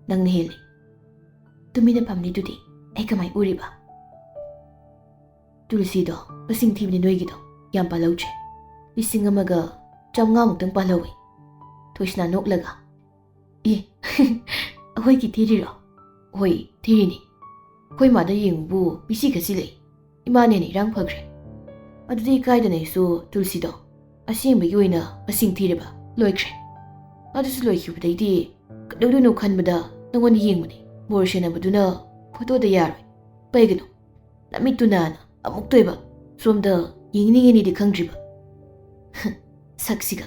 ꯅꯪꯅ ꯍꯦꯜꯂꯤ ꯇꯨꯃꯤꯟꯅ ꯐꯝꯂꯤꯗꯨꯗꯤ ꯑꯩ ꯀꯃꯥꯏ ꯎꯔꯤꯕ ꯇꯨꯜꯁꯤꯗꯣ ꯃꯁꯤꯡ ꯊꯤꯕꯅꯤ ꯅꯣꯏꯒꯤꯗꯣ ꯌꯥꯝ ꯄꯥꯜꯍꯧꯗ꯭ꯔꯦ 1,500ꯃꯨꯛꯇꯪ ꯄꯥꯜꯍꯧꯏ ꯊꯣꯏꯁꯅꯥ ꯅꯣꯛꯂꯒ ꯑꯩꯈꯣꯏꯒꯤ ꯊꯤꯔꯤꯔꯣ ꯍꯣꯏ ꯊꯤꯔꯤꯅꯤ ꯑꯩꯈꯣꯏ ꯃꯥꯗ ꯌꯦꯡꯕꯕꯨ ꯃꯤꯁꯤ ꯈꯁꯤ ꯂꯩ ꯏꯃꯥꯅꯦꯅ ꯏꯔꯥꯡ ꯐꯈ꯭ꯔꯦ ꯑꯗꯨꯗꯤ ꯀꯥꯏꯗꯅ ꯑꯩꯁꯨ ꯇꯨꯜꯁꯤꯗꯣ ꯑꯁꯦꯡꯕꯒꯤ ꯑꯣꯏꯅ ꯃꯁꯤꯡ ꯊꯤꯔꯕ ꯂꯣꯏꯈ꯭ꯔꯦ ꯑꯗꯨꯁꯨ ꯂꯣꯏꯈꯤꯕꯗꯩꯗꯤ ꯀꯩꯗꯧꯗꯣꯏꯅꯣ ꯈꯟꯕꯗ ꯅꯉꯣꯟꯗ ꯌꯦꯡꯕꯅꯤ ꯕꯣꯔ ꯁꯦꯟꯅꯕꯗꯨꯅ ꯐꯣꯇꯣꯗ ꯌꯥꯔꯣꯏ ꯀꯩꯒꯤꯅꯣ ꯅꯃꯤꯠꯇꯨꯅ ꯑꯃꯨꯛꯇꯣꯏꯕ ꯁꯣꯝꯗ ꯌꯦꯡꯅꯤꯡꯉꯤꯅꯤꯗꯤ ꯈꯪꯗ꯭ꯔꯤꯕ ꯁꯛꯁꯤꯒ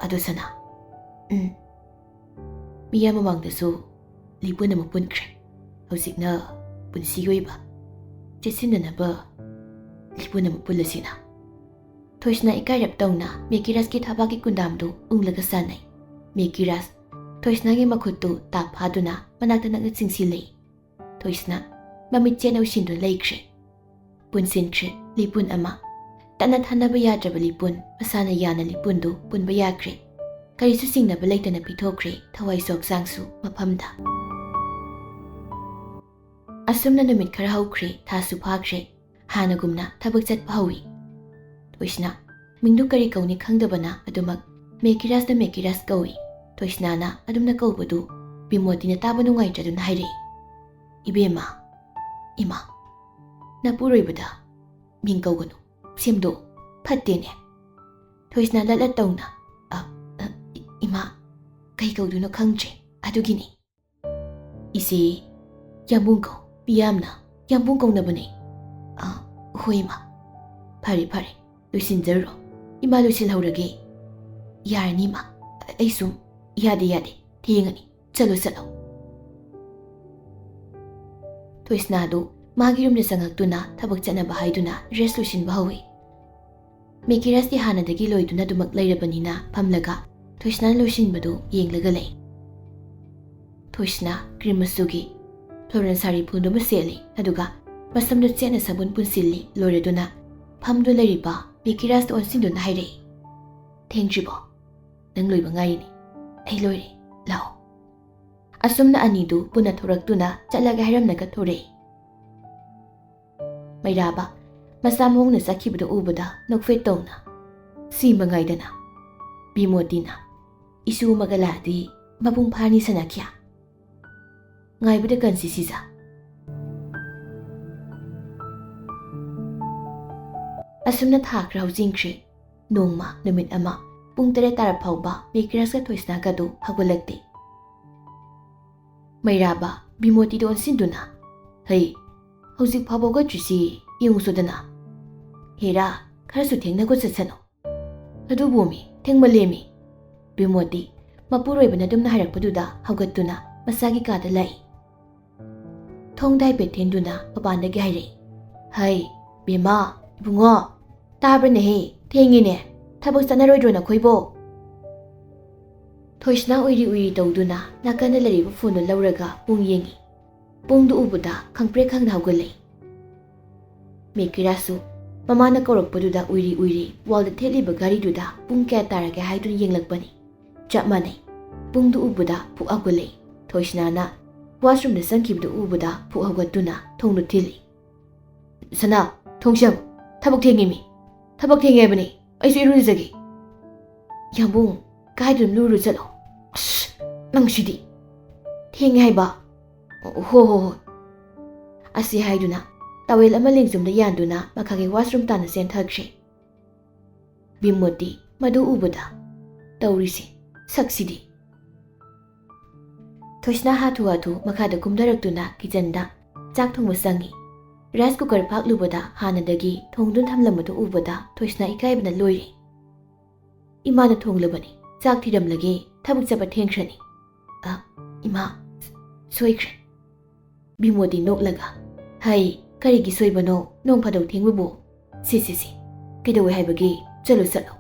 ꯑꯗꯨ ꯁꯅꯥ ꯃꯤꯌꯥꯝ ꯃꯃꯥꯡꯗꯁꯨ ꯂꯤꯄꯨꯟ ꯑꯃ ꯄꯨꯟꯈ꯭ꯔꯦ ꯍꯧꯖꯤꯛꯅ ꯄꯨꯟꯁꯤꯒꯤ ꯑꯣꯏꯕ ꯆꯦꯠꯁꯤꯟꯅꯅꯕ ꯂꯤꯄꯨꯟ ꯑꯃ ꯄꯨꯜꯂꯁꯤꯅ ꯊꯣꯏꯁꯅꯥ ꯏꯀꯥꯏꯔꯞ ꯇꯧꯅ ꯃꯦꯀꯤꯔꯥꯁꯀꯤ ꯊꯕꯥꯛꯀꯤ ꯀꯨꯟꯗꯥꯝꯗꯨ ꯎꯪꯂꯒ ꯁꯥꯟꯅꯩ ꯃꯦꯀꯤꯔꯥꯁ ꯊꯣꯏꯁꯅꯥꯒꯤ ꯃꯈꯨꯠꯇꯨ ꯇꯥꯞ ꯐꯥꯗꯨꯅ ꯃꯅꯥꯛꯇ ꯅꯛꯅ ꯆꯤꯡꯁꯤꯜꯂꯤ ꯊꯣꯏꯁꯅꯥ ꯃꯃꯤꯠ ꯆꯦꯠꯅ ꯎꯏꯁꯤꯟꯗꯨꯅ ꯂꯩꯈ꯭ꯔꯦ ꯄꯨꯟꯁꯤꯟꯈ꯭ꯔꯦ ꯂꯤꯄꯨꯟ ꯑꯃ ꯇꯠꯅ ꯊꯥꯅꯕ ꯌꯥꯗ꯭ꯔꯕ ꯂꯤꯄꯨꯟ ꯃꯁꯥꯅ ꯌꯥꯅ ꯂꯤꯄꯨꯟꯗꯨ ꯄꯨꯟꯕ ꯌꯥꯈ꯭ꯔꯦ ꯀꯔꯤꯁꯨ ꯆꯤꯡꯅꯕ ꯂꯩꯇꯅ ꯄꯤꯊꯣꯛꯈ꯭ꯔꯦ ꯊꯋꯥꯏꯁꯨ ꯍꯛꯆꯥꯡꯁꯨ ꯃꯐꯝꯗ ꯑꯁꯨꯝꯅ ꯅꯨꯃꯤꯠ ꯈꯔ ꯍꯧꯈ꯭ꯔꯦ ꯊꯥꯁꯨ ꯐꯥꯈ꯭ꯔꯦ ꯍꯥꯟꯅꯒꯨꯝꯅ ꯊꯕꯛ ꯆꯠꯄ ꯍꯧꯏ ꯊꯣꯏꯁꯅꯥ ꯃꯤꯡꯗꯨ ꯀꯔꯤ ꯀꯧꯅꯤ ꯈꯪꯗꯕꯅ ꯑꯗꯨꯃꯛ ꯃꯦꯀꯤꯔꯥꯁꯇ ꯃꯦꯀꯤꯔꯥꯁ ꯀꯧꯏ ꯊꯣꯏꯁꯅꯥꯅ ꯑꯗꯨꯝꯅ ꯀꯧꯕꯗꯨ ꯕꯤꯃꯣꯇꯤꯅ ꯇꯥꯕ ꯅꯨꯡꯉꯥꯏꯇ꯭ꯔꯗꯨꯅ ꯍꯥꯏꯔꯛꯏ ꯏꯕꯦꯝꯃ ꯏꯃꯥ ꯅꯄꯨꯔꯣꯏꯕꯗ ꯃꯤꯡ ꯀꯧꯒꯅꯨ ꯁꯦꯝꯗꯣꯛ ꯐꯠꯇꯦꯅꯦ ꯊꯣꯏꯁꯅꯥ ꯂꯠꯂꯠ ꯇꯧꯅ ꯏꯃꯥ ꯀꯩ ꯀꯧꯗꯣꯏꯅꯣ ꯈꯪꯗ꯭ꯔꯦ ꯑꯗꯨꯒꯤꯅꯤ ꯏꯆꯦ ꯌꯥꯝꯕꯨꯡ ꯀꯧ ꯃꯤꯌꯥꯝꯅ ꯌꯥꯝꯕꯨꯡ ꯀꯧꯅꯕꯅꯦ ꯍꯣꯏ ꯏꯃꯥ ꯐꯔꯦ ꯐꯔꯦ ꯂꯣꯏꯁꯤꯟꯖꯔꯣ ꯏꯃꯥ ꯂꯣꯏꯁꯤꯜꯍꯧꯔꯒꯦ ꯌꯥꯔꯅꯤ ꯏꯃꯥ ꯑꯩ ꯁꯨꯝ ꯌꯥꯗꯦ ꯊꯦꯡꯉꯅꯤ ꯆꯠꯂꯣ ꯊꯣꯏꯁꯅꯥꯗꯨ ꯃꯥꯒꯤ ꯔꯨꯝꯗ ꯆꯪꯉꯛꯇꯨꯅ ꯊꯕꯛ ꯆꯠꯅꯕ ꯍꯥꯏꯗꯨꯅ ꯗ꯭ꯔꯦꯁ ꯂꯣꯏꯁꯤꯟꯕ ꯍꯧꯏ ꯃꯦꯀꯤꯔꯥꯁꯇꯤ ꯍꯥꯟꯅꯗꯒꯤ ꯂꯣꯏꯗꯨꯅ ꯑꯗꯨꯃꯛ ꯂꯩꯔꯕꯅꯤꯅ ꯐꯝꯂꯒ ꯊꯣꯏꯁꯅꯥꯅ ꯂꯣꯏꯁꯤꯟꯕꯗꯨ ꯌꯦꯡꯂꯒ ꯂꯩ ꯊꯣꯏꯁꯅꯥ ꯀ꯭ꯔꯤꯝ ꯃꯆꯨꯒꯤ ꯐ꯭ꯂꯣꯔꯦꯟ ꯁꯥꯔꯤ ꯐꯨꯜꯗꯨꯃ ꯁꯦꯠꯂꯤ ꯑꯗꯨꯒ ꯃꯁꯝꯗꯨ ꯆꯦꯠꯅ ꯁꯥꯕꯨꯟ ꯄꯨꯟꯁꯤꯜꯂꯤ ꯂꯣꯏꯔꯗꯨꯅ ꯐꯝꯗꯨ ꯂꯩꯔꯤꯕ ꯃꯦꯀꯤꯔꯥꯁꯇ ꯑꯣꯟꯁꯤꯟꯗꯨꯅ ꯍꯥꯏꯔꯛꯏ ꯊꯦꯡꯗ꯭ꯔꯤꯕꯣ ꯅꯪ ꯂꯣꯏꯕ ꯉꯥꯏꯔꯤꯅꯤ ꯑꯩ ꯂꯣꯏꯔꯦ ꯂꯥꯛꯑꯣ ꯑꯁꯨꯝꯅ ꯑꯅꯤꯗꯨ ꯄꯨꯟꯅ ꯊꯣꯔꯛꯇꯨꯅ ꯆꯠꯂꯒ ꯍꯥꯏꯔꯝꯂꯒ ꯊꯣꯔꯛꯏ ꯃꯩꯔꯥꯕ ꯃꯆꯥ ꯃꯑꯣꯡꯅ ꯆꯠꯈꯤꯕꯗꯨ ꯎꯕꯗ ꯅꯣꯛꯐꯦꯠ ꯇꯧꯅ ꯁꯤꯃ ꯉꯥꯏꯗꯅ ꯕꯤꯃꯣꯇꯤꯅ ꯏꯁꯨ ꯑꯃꯒ ꯂꯥꯛꯑꯗꯤ ꯃꯄꯨꯡ ꯐꯥꯔꯅꯤ ꯁꯅꯥꯈ꯭ꯌꯥ ꯉꯥꯏꯕꯗ ꯀꯟꯁꯤ ꯁꯤꯖ ꯑꯁꯨꯝꯅ ꯊꯥ ꯈꯔ ꯍꯧꯖꯤꯟꯈ꯭ꯔꯦ ꯅꯣꯡꯃ ꯅꯨꯃꯤꯠ ꯑꯃ ꯄꯨꯡ 3 ꯇꯥꯔꯛ ꯐꯥꯎꯕ ꯃꯦꯀꯤꯔꯥꯁꯀ ꯊꯣꯏꯁꯅꯥꯒꯗꯨ ꯍꯧꯒꯠꯂꯛꯇꯦ ꯃꯩꯔꯥꯕ ꯕꯤꯃꯣꯇꯤꯗ ꯑꯣꯟꯁꯤꯟꯗꯨꯅ ꯍꯩ ꯍꯧꯖꯤꯛ ꯐꯥꯎꯕ ꯍꯧꯒꯠꯇ꯭ꯔꯤꯁꯤ ꯌꯦꯡꯉꯨꯁꯨꯗꯅ ꯍꯦꯔꯥ ꯈꯔꯁꯨ ꯊꯦꯡꯅꯒ ꯆꯠꯁꯅꯨ ꯑꯗꯨꯕꯨ ꯃꯤ ꯊꯦꯡꯃꯜꯂꯦꯃꯤ ꯕꯤꯃꯣꯇꯤ ꯃꯄꯨꯔꯣꯏꯕꯅ ꯑꯗꯨꯝꯅ ꯍꯥꯏꯔꯛꯄꯗꯨꯗ ꯍꯧꯒꯠꯇꯨꯅ ꯃꯁꯥꯒꯤ ꯀꯥꯗ ꯂꯥꯛꯏ ꯊꯣꯡꯗ ꯍꯥꯏꯐꯦꯠ ꯊꯦꯡꯗꯨꯅ ꯃꯄꯥꯟꯗꯒꯤ ꯍꯥꯏꯔꯛꯏ ꯍꯩ ꯕꯦꯝꯃ ꯏꯕꯨꯡꯉꯣ ꯇꯥꯕ꯭ꯔꯅꯦꯍꯦ ꯊꯦꯡꯉꯤꯅꯦ ꯊꯕꯛ ꯆꯠꯅꯔꯣꯏꯗ꯭ꯔꯣ ꯅꯈꯣꯏꯕꯣ ꯊꯣꯏꯁꯅꯥ ꯎꯏꯔꯤ ꯇꯧꯗꯨꯅ ꯅꯥꯀꯟꯗ ꯂꯩꯔꯤꯕ ꯐꯣꯟꯗꯨ ꯂꯧꯔꯒ ꯄꯨꯡ ꯌꯦꯡꯉꯤ ꯄꯨꯡꯗꯨ ꯎꯕꯗ ꯈꯪꯄ꯭ꯔꯦꯛ ꯈꯪꯅ ꯍꯧꯒꯠꯂꯛꯏ ꯃꯦꯀꯤꯔꯥꯁꯨ ꯃꯃꯥꯅ ꯀꯧꯔꯛꯄꯗꯨꯗ ꯎꯏꯔꯤ ꯋꯥꯜꯗ ꯊꯦꯠꯂꯤꯕ ꯘꯔꯤꯗꯨꯗ ꯄꯨꯡ ꯀꯌꯥ ꯇꯥꯔꯒꯦ ꯍꯥꯏꯗꯨꯅ ꯌꯦꯡꯂꯛꯄꯅꯤ ꯆꯞ ꯃꯥꯟꯅꯩ ꯄꯨꯡꯗꯨ ꯎꯕꯗ ꯐꯨꯛ ꯍꯧꯒꯠꯂꯛꯏ ꯊꯣꯏꯁꯅꯥꯅ ꯋꯥꯁꯔꯨꯝꯗ ꯆꯪꯈꯤꯕꯗꯨ ꯎꯕꯗ ꯐꯨꯛ ꯍꯧꯒꯠꯇꯨꯅ ꯊꯣꯡꯗꯨ ꯊꯤꯜꯂꯤ ꯁꯅꯥ ꯊꯣꯡꯁꯪ ꯊꯕꯛ ꯊꯦꯡꯉꯤꯃꯤ ꯊꯕꯛ ꯊꯦꯡꯉꯦ ꯍꯥꯏꯕꯅꯤ ꯑꯩꯁꯨ ꯏꯔꯨꯖꯒꯦ ꯌꯥꯝꯕꯨꯡ ꯀꯥꯏꯗꯨꯅ ꯂꯨꯔꯨ ꯆꯠꯂꯣ ꯑꯁ ꯅꯪꯁꯤꯗꯤ ꯊꯦꯡꯉꯦ ꯍꯥꯏꯕ ꯍꯣꯏ ꯑꯁꯤ ꯍꯥꯏꯗꯨꯅ ꯇꯥꯋꯦꯜ ꯑꯃ ꯂꯦꯡꯖꯨꯝꯗ ꯌꯥꯟꯗꯨꯅ ꯃꯈꯥꯒꯤ ꯋꯥꯁꯔꯨꯝ ꯇꯥꯅ ꯆꯦꯟꯊꯈ꯭ꯔꯦ ꯕꯤꯃꯣꯇꯤ ꯃꯗꯨ ꯎꯕꯗ ꯇꯧꯔꯤꯁꯤ ꯁꯛꯁꯤꯗꯤ ꯊꯣꯏꯁꯅꯥ ꯍꯥꯊꯨ ꯃꯈꯥꯗ ꯀꯨꯝꯊꯔꯛꯇꯨꯅ ꯀꯤꯆꯟꯗ ꯆꯥꯛ ꯊꯣꯡꯕ ꯆꯪꯉꯤ꯫ ꯔꯥꯏꯁ ꯀꯨꯀꯔ ꯐꯥꯛꯂꯨꯕꯗ ꯍꯥꯟꯅꯗꯒꯤ ꯊꯣꯡꯗꯨꯅ ꯊꯝꯂꯝꯕꯗꯨ ꯎꯕꯗ ꯊꯣꯏꯁꯅꯥ ꯏꯀꯥꯏꯕꯅ ꯂꯣꯏꯔꯦ꯫ ꯏꯃꯥꯅ ꯊꯣꯡꯂꯕꯅꯤ, ꯆꯥꯛ ꯊꯤꯔꯝꯂꯒꯦ, ꯊꯕꯛ ꯆꯠꯄ ꯊꯦꯡꯈ꯭ꯔꯅꯤ꯫ ꯏꯃꯥ, ꯁꯣꯏꯈ꯭ꯔꯦ꯫ ꯕꯤꯃꯣꯗꯤ ꯅꯣꯛꯂꯒ, ꯍꯩ, ꯀꯔꯤꯒꯤ ꯁꯣꯏꯕꯅꯣ, ꯅꯣꯡ ꯐꯥꯗꯣꯛ ꯊꯦꯡꯕꯕꯨ? ꯁꯤ, ꯀꯩꯗꯧꯋꯦ ꯍꯥꯏꯕꯒꯦ? ꯆꯠꯂꯣ꯫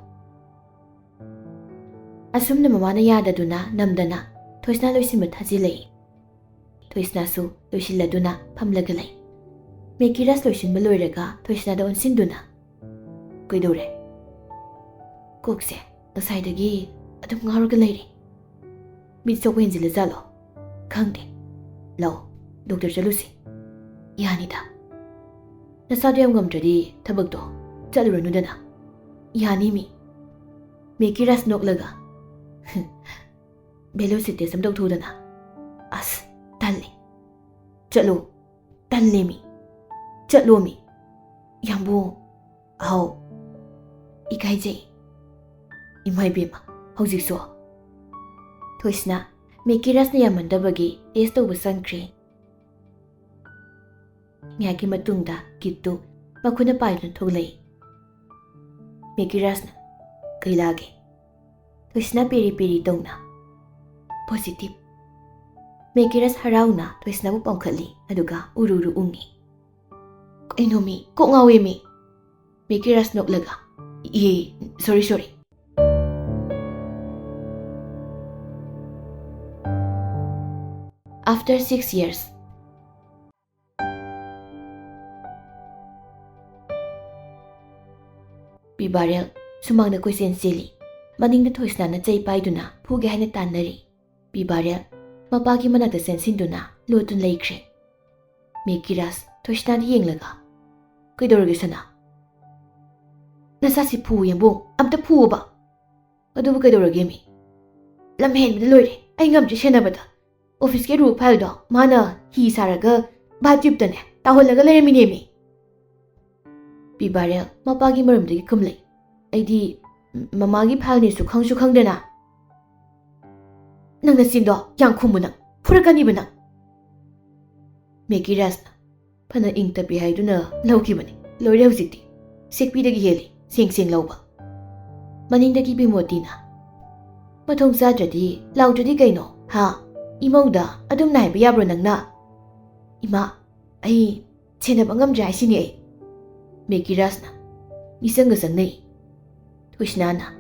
ꯑꯁꯨꯝꯅ ꯃꯃꯥꯅ ꯌꯥꯗꯗꯨꯅ ꯅꯝꯗꯅ ꯊꯣꯏꯁꯅꯥ ꯂꯣꯏꯁꯤꯟꯕ ꯊꯥꯖꯤꯜꯂꯛꯏ꯫ ꯊꯣꯏꯁꯅꯥꯁꯨ ꯂꯣꯏꯁꯤꯜꯂꯗꯨꯅ ꯐꯝꯂꯒ ꯂꯩ꯫ ꯃꯦꯒꯤ ꯔꯥꯏꯁ ꯂꯣꯏꯁꯤꯟꯕ ꯂꯣꯏꯔꯒ ꯊꯣꯏꯁꯅꯥꯗ ꯑꯣꯟꯁꯤꯟꯗꯨꯅ, ꯀꯩꯗꯧꯔꯦ? ꯀꯣꯛꯁꯦ ꯉꯁꯥꯏꯗꯒꯤ ꯑꯗꯨꯝ ꯉꯥꯎꯔꯒ ꯂꯩꯔꯤ꯫ ꯃꯤꯠ ꯁꯣꯛꯄ ꯍꯦꯟꯖꯤꯜꯂꯖꯥꯠꯂꯣ? ꯈꯪꯗꯦ꯫ ꯂꯥꯛꯑꯣ, ꯗꯣꯛꯇꯔ ꯆꯠꯂꯨꯁꯤ꯫ ꯌꯥꯅꯤꯗ꯫ ꯅꯁꯥꯗꯣ ꯌꯥꯝ ꯉꯝꯗ꯭ꯔꯗꯤ ꯊꯕꯛꯇꯣ ꯆꯠꯂꯨꯔꯅꯨꯗꯅ꯫ ꯌꯥꯅꯤ ꯃꯤ꯫ ꯃꯦꯒꯤ ꯔꯥꯏꯁ ꯅꯣꯛꯂꯒ, ꯚꯦꯂꯣꯁꯤꯇꯤ ꯇꯦꯁ ꯑꯃ ꯇꯧꯊꯣꯛꯎꯗꯅ꯫ ꯑꯁ, ꯇꯜꯂꯤ꯫ ꯆꯠꯂꯣ, ꯇꯜꯂꯦ ꯃꯤ꯫ ꯆꯠꯂꯣ ꯃꯤ꯫ ꯌꯥꯝꯕꯨꯡ, ꯑꯍꯧ, ꯏꯀꯥꯏꯖꯩ꯫ ꯏꯃꯥꯏꯕꯦꯝꯃ, ꯍꯧꯖꯤꯛꯁꯨ? ꯊꯣꯏꯁꯅꯥ ꯃꯦꯒꯤ ꯔꯥꯏꯁꯅ ꯌꯥꯝꯃꯟꯗꯕꯒꯤ ꯇꯦꯁ ꯇꯧꯕ ꯆꯪꯈ꯭ꯔꯦ꯫ ꯉꯥꯏꯍꯥꯛꯀꯤ ꯃꯇꯨꯡꯗ ꯀꯤꯠꯇꯨ ꯃꯈꯨꯠꯅ ꯄꯥꯏꯗꯨꯅ ꯊꯣꯛꯂꯛꯏ꯫ ꯃꯦꯒꯤ ꯔꯥꯏꯁꯅ, ꯀꯩ ꯂꯥꯛꯑꯒꯦ? ꯊꯣꯏꯁꯅꯥ ꯄꯦꯔꯤ ꯇꯧꯅ, ꯄꯣꯖꯤꯇꯤꯚ꯫ ꯃꯦꯒꯤ ꯔꯥꯏꯁ ꯍꯔꯥꯎꯅ ꯊꯣꯏꯁꯅꯥꯕꯨ ꯄꯥꯡꯈꯠꯂꯤ, ꯑꯗꯨꯒ ꯎꯔꯨ ꯎꯪꯉꯤ꯫ ꯀꯩꯅꯣ ꯃꯤ, ꯀꯣꯛ ꯉꯥꯎꯋꯦ ꯃꯤ꯫ ꯃꯦꯒꯤ ꯔꯥꯏꯁ ꯅꯣꯛꯂꯒ, ꯁꯣꯔꯤ꯫ After 6 years. ꯕꯤꯕꯥꯔꯦꯜ ꯁꯨꯃꯥꯡꯗ ꯀꯣꯏꯆꯦꯟ ꯆꯦꯜꯂꯤ꯫ ꯃꯅꯤꯡꯗ ꯊꯣꯏꯁꯅꯥꯅ ꯆꯩ ꯄꯥꯏꯗꯨꯅ ꯐꯨꯒꯦ ꯍꯥꯏꯅ ꯇꯥꯟꯅꯔꯤ꯫ ꯕꯤꯕꯥꯔꯦꯜ ꯃꯄꯥꯒꯤ ꯃꯅꯥꯛꯇ ꯆꯦꯟꯁꯤꯟꯗꯨꯅ ꯂꯣꯠꯇꯨꯅ ꯂꯩꯈ꯭ꯔꯦ꯫ ꯃꯦꯒꯤ ꯔꯥꯏꯁ ꯊꯣꯏꯁꯅꯥꯗ ꯌꯦꯡꯂꯒ, ꯀꯩꯗꯧꯔꯒꯦ ꯁꯅꯥ? ꯅꯁꯥꯁꯤ ꯐꯨ ꯌꯦꯡꯕꯨꯡ, ꯑꯝꯇ ꯐꯨꯑꯣꯕ꯫ ꯑꯗꯨꯕꯨ ꯀꯩꯗꯧꯔꯒꯦ ꯃꯤ? ꯂꯝ ꯍꯦꯟꯕꯗ ꯂꯣꯏꯔꯦ, ꯑꯩ ꯉꯝꯗ꯭ꯔꯤ ꯁꯦꯟꯅꯕꯗ꯫ ꯑꯣꯐꯤꯁꯀꯤ ꯑꯔꯨꯕ ꯐꯥꯏꯜꯗꯣ ꯃꯥꯅ ꯍꯤ ꯁꯥꯔꯒ ꯕꯥꯊꯇ꯭ꯌꯨꯕꯇꯅꯦ ꯇꯥꯎꯍꯜꯂꯒ ꯂꯩꯔꯝꯃꯤꯅꯦꯃꯤ꯫ ꯕꯤꯕꯥꯔꯦꯜ ꯃꯄꯥꯒꯤ ꯃꯔꯝꯗꯒꯤ ꯈꯨꯝꯂꯛꯏ꯫ ꯑꯩꯗꯤ ꯃꯃꯥꯒꯤ ꯐꯥꯏꯜꯅꯦꯁꯨ ꯈꯪꯁꯨ ꯈꯪꯗꯅ꯫ ꯅꯪ ꯅꯆꯤꯟꯗꯣ ꯌꯥꯝ ꯈꯨꯝꯃꯨ ꯅꯪ, ꯐꯨꯔꯛꯀꯅꯤꯕ ꯅꯪ꯫ ꯃꯦꯒꯤ ꯔꯥꯏꯁꯅ, ꯐꯅ ꯏꯪ ꯇꯞꯄꯤ ꯍꯥꯏꯗꯨꯅ ꯂꯧꯈꯤꯕꯅꯤ, ꯂꯣꯏꯔꯦ ꯍꯧꯖꯤꯛꯇꯤ꯫ ꯁꯦꯛꯄꯤꯗꯒꯤ ꯍꯦꯜꯂꯤ, ꯁꯦꯡ ꯂꯧꯕ꯫ ꯃꯅꯤꯡꯗꯒꯤ ꯕꯤꯃꯣꯇꯤꯅ, ꯃꯊꯣꯡ ꯆꯥꯗ꯭ꯔꯗꯤ ꯂꯥꯎꯗ꯭ꯔꯗꯤ ꯀꯩꯅꯣ, ꯍꯥ? ꯏꯃꯧꯗ ꯑꯗꯨꯝꯅ ꯍꯥꯏꯕ ꯌꯥꯕ꯭ꯔꯣ ꯅꯪꯅ? ꯏꯃꯥ, ꯑꯩ ꯁꯦꯟꯅꯕ ꯉꯝꯗ꯭ꯔꯦ ꯍꯥꯏꯁꯤꯅꯤ ꯑꯩ꯫ ꯃꯦꯒꯤ ꯔꯥꯏꯁꯅ ꯃꯤꯆꯪꯒ ꯆꯪꯅꯩ꯫ ꯊꯣꯏꯁꯅꯥꯅ,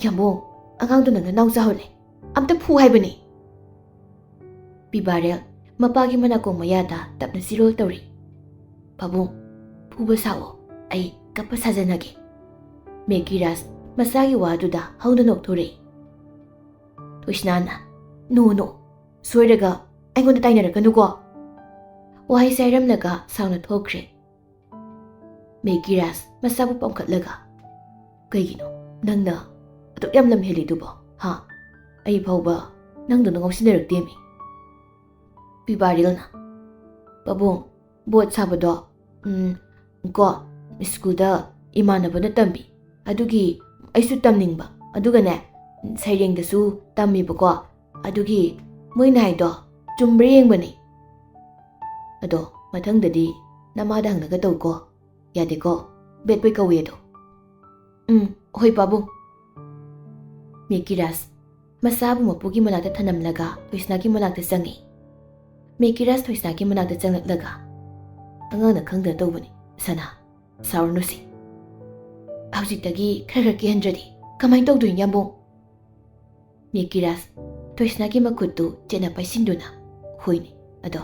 ꯌꯥꯝꯕꯨꯡ, ꯑꯉꯥꯡꯗꯣ ꯅꯪꯅ ꯅꯥꯎ ꯆꯥꯍꯜꯂꯦ, ꯑꯝꯇ ꯐꯨ ꯍꯥꯏꯕꯅꯤ꯫ ꯕꯤꯕꯥꯔꯦꯜ ꯃꯄꯥꯒꯤ ꯃꯅꯥꯀꯣꯡ ꯃꯌꯥꯗ ꯇꯞꯅ ꯆꯤꯔꯣꯜ ꯇꯧꯔꯤ꯫ ꯄꯥꯕꯨꯡ, ꯐꯨꯕ ꯁꯥꯑꯣ, ꯑꯩ ꯀꯞꯄ ꯁꯥꯖꯟꯅꯒꯦ꯫ ꯃꯦꯒꯤ ꯔꯥꯏꯁ ꯃꯆꯥꯒꯤ ꯋꯥꯗꯨꯗ ꯍꯧꯅ ꯅꯣꯛꯊꯣꯔꯛꯏ꯫ ꯊꯣꯏꯁꯅꯥꯅ, ꯅꯣ, ꯁꯣꯏꯔꯒ ꯑꯩꯉꯣꯟꯗ ꯇꯥꯏꯅꯔꯛꯀꯅꯨꯀꯣ꯫ ꯋꯥꯍꯩꯁꯦ ꯍꯥꯏꯔꯝꯂꯒ ꯁꯥꯎꯅ ꯊꯣꯛꯈ꯭ꯔꯦ꯫ ꯃꯦꯒꯤ ꯔꯥꯏꯁ ꯃꯁꯥꯕꯨ ꯄꯝꯈꯠꯂꯒ, ꯀꯩꯒꯤꯅꯣ ꯅꯪꯅ ꯑꯗꯨꯛ ꯌꯥꯝ ꯂꯝ ꯍꯦꯜꯂꯤꯗꯨꯕꯣ, ꯍꯥ? ꯑꯩ ꯐꯥꯎꯕ ꯅꯪꯗꯧꯅ ꯉꯥꯎꯁꯤꯟꯅꯔꯛꯇꯦꯃꯤ꯫ ꯕꯤꯕꯥꯔꯦꯜꯅ, ꯄꯥꯕꯨꯡ, ꯕꯣꯠ ꯁꯥꯕꯗꯣ ꯀꯣ ꯁ꯭ꯀꯨꯜꯗ ꯏꯃꯥꯟꯅꯕꯅ ꯇꯝꯕꯤ, ꯑꯗꯨꯒꯤ ꯑꯩꯁꯨ ꯇꯝꯅꯤꯡꯕ, ꯑꯗꯨꯒꯅꯦ ꯁꯩꯔꯦꯡꯗꯁꯨ ꯇꯝꯃꯤꯕꯀꯣ, ꯑꯗꯨꯒꯤ ꯃꯣꯏꯅ ꯍꯥꯏꯗꯣ ꯆꯨꯝꯕ꯭ꯔꯥ ꯌꯦꯡꯕꯅꯤ꯫ ꯑꯗꯣ ꯃꯊꯪꯗꯗꯤ ꯅꯃꯥꯗ ꯍꯪꯂꯒ ꯇꯧꯀꯣ, ꯌꯥꯗꯦꯀꯣ? ꯕꯦꯠ ꯕꯣꯏ ꯀꯧꯋꯦ ꯑꯗꯣ꯫ ꯍꯣꯏ ꯄꯥꯕꯨꯡ꯫ ꯃꯦꯒꯤ ꯔꯥꯏꯁ ꯃꯆꯥꯕꯨ ꯃꯄꯨꯒꯤ ꯃꯅꯥꯛꯇ ꯊꯅꯝꯂꯒ ꯊꯣꯏꯁꯅꯥꯒꯤ ꯃꯅꯥꯛꯇ ꯆꯪꯉꯤ꯫ ꯃꯦꯒꯤ ꯔꯥꯏꯁ ꯊꯣꯏꯁꯅꯥꯒꯤ ꯃꯅꯥꯛꯇ ꯆꯪꯂꯛꯂꯒ, ꯑꯉꯥꯡꯅ ꯈꯪꯗꯅ ꯇꯧꯕꯅꯤ, ꯁꯅꯥ, ꯁꯥꯎꯔꯅꯨꯁꯤ꯫ ꯍꯧꯖꯤꯛꯇꯒꯤ ꯈꯔ ꯀꯤꯍꯟꯗ꯭ꯔꯗꯤ ꯀꯃꯥꯏꯅ ꯇꯧꯗꯣꯏꯅꯣ ꯌꯥꯝꯕꯨꯡ? ꯃꯦꯒꯤ ꯔꯥꯏꯁ ꯊꯣꯏꯁꯅꯥꯒꯤ ꯃꯈꯨꯠꯇꯨ ꯆꯦꯠꯅ ꯄꯥꯏꯁꯤꯟꯗꯨꯅ, ꯍꯣꯏꯅꯦ, ꯑꯗꯣ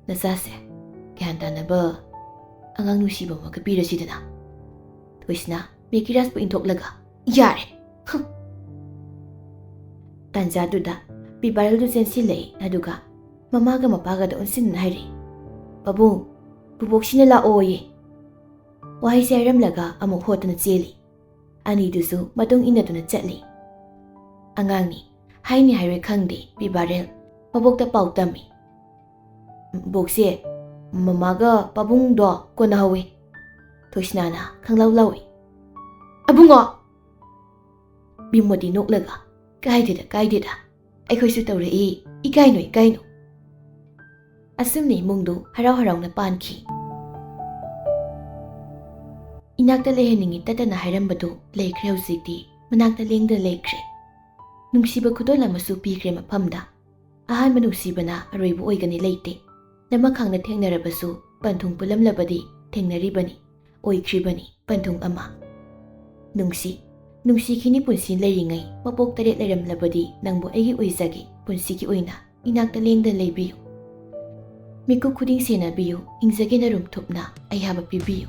ꯅꯆꯥꯁꯦ ꯒ꯭ꯌꯥꯟ ꯇꯥꯅꯕ ꯑꯉꯥꯡ ꯅꯨꯡꯁꯤꯕ ꯑꯃꯒ ꯄꯤꯔꯁꯤꯗꯅ꯫ ꯊꯣꯏꯁꯅꯥ ꯃꯦꯒꯤ ꯔꯥꯏꯁꯄꯨ ꯏꯟꯊꯣꯛꯂꯒ, ꯌꯥꯔꯦ꯫ ꯇꯥꯟꯖꯥꯗꯨꯗ ꯕꯤꯕꯥꯔꯦꯜꯗꯨ ꯆꯦꯟꯁꯤꯜꯂꯛꯏ, ꯑꯗꯨꯒ ꯃꯃꯥꯒ ꯃꯄꯥꯒꯗ ꯑꯣꯟꯁꯤꯟꯗꯨꯅ ꯍꯥꯏꯔꯛꯏ꯫ ꯄꯥꯕꯨꯡ, ꯕꯨꯕꯣꯛꯁꯤꯅ ꯂꯥꯛꯑꯣꯌꯦ꯫ ꯋꯥꯍꯩꯁꯦ ꯍꯥꯏꯔꯝꯂꯒ ꯑꯃꯨꯛ ꯍꯣꯠꯇꯨꯅ ꯆꯦꯜꯂꯤ꯫ ꯑꯅꯤꯗꯨꯁꯨ ꯃꯇꯨꯡ ꯏꯟꯅꯗꯨꯅ ꯆꯠꯂꯤ꯫ ꯑꯉꯥꯡꯅꯤ, ꯍꯥꯏꯅꯤ ꯍꯥꯏꯔꯣꯏ ꯈꯪꯗꯦ ꯕꯤꯕꯥꯔꯦꯜ ꯃꯕꯣꯛꯇ ꯄꯥꯎ ꯇꯝꯃꯤ꯫ ꯕꯣꯛꯁꯦ, ꯃꯃꯥꯒ ꯄꯥꯕꯨꯡꯗꯣ ꯀꯣꯟꯅꯍꯧꯋꯤ꯫ ꯊꯣꯏꯁꯅꯥꯅ ꯈꯪꯂꯥꯎ ꯂꯥꯎꯏ꯫ ꯑꯕꯨꯡꯉꯣ! ꯕꯤꯃꯣꯗꯤ ꯑꯁꯨꯝꯅ ꯏꯃꯨꯡꯗꯨ ꯍꯔꯥꯎ ꯍꯔꯥꯎꯅ ꯄꯥꯟꯈꯤ꯫ ꯏꯅꯥꯛꯇ ꯂꯩꯍꯟꯅꯤꯡꯉꯤ ꯇꯠꯇꯅ ꯍꯥꯏꯔꯝꯕꯗꯨ ꯂꯩꯈ꯭ꯔꯦ ꯍꯧꯖꯤꯛꯇꯤ ꯃꯅꯥꯛꯇ ꯂꯦꯡꯗꯅ ꯂꯩꯈ꯭ꯔꯦ꯫ ꯅꯨꯡꯁꯤꯕ ꯈꯨꯗꯣꯜ ꯑꯃꯁꯨ ꯄꯤꯈ꯭ꯔꯦ ꯃꯐꯝꯗ꯫ ꯑꯍꯥꯟꯕ ꯅꯨꯡꯁꯤꯕꯅ ꯑꯔꯣꯏꯕ ꯑꯣꯏꯒꯅꯤ ꯂꯩꯇꯦ꯫ ꯅꯃꯈꯥꯡꯅ ꯊꯦꯡꯅꯔꯕꯁꯨ ꯄꯟꯊꯨꯡ ꯄꯨꯜꯂꯝꯂꯕꯗꯤ ꯊꯦꯡꯅꯔꯤꯕꯅꯤ, ꯑꯣꯏꯈ꯭ꯔꯤꯕꯅꯤ ꯄꯟꯊꯨꯡ ꯑꯃ꯫ ꯅꯨꯡꯁꯤꯈꯤꯅꯤ ꯄꯨꯟꯁꯤ ꯂꯩꯔꯤꯉꯩ, ꯃꯄꯣꯛ 7 ꯂꯩꯔꯝꯂꯕꯗꯤ ꯅꯪꯕꯨ ꯑꯩꯒꯤ ꯑꯣꯏꯖꯒꯦ ꯄꯨꯟꯁꯤꯒꯤ ꯑꯣꯏꯅ ꯏꯅꯥꯛꯇ ꯂꯦꯡꯗꯅ ꯂꯩꯕꯤꯌꯨ꯫ ꯃꯤꯀꯨꯞ ꯈꯨꯗꯤꯡ ꯁꯦꯟꯅꯕꯤꯌꯨ, ꯍꯤꯡꯖꯒꯦ ꯅꯔꯨꯝ ꯊꯨꯞꯅ ꯑꯌꯥꯕ ꯄꯤꯕꯤꯌꯨ꯫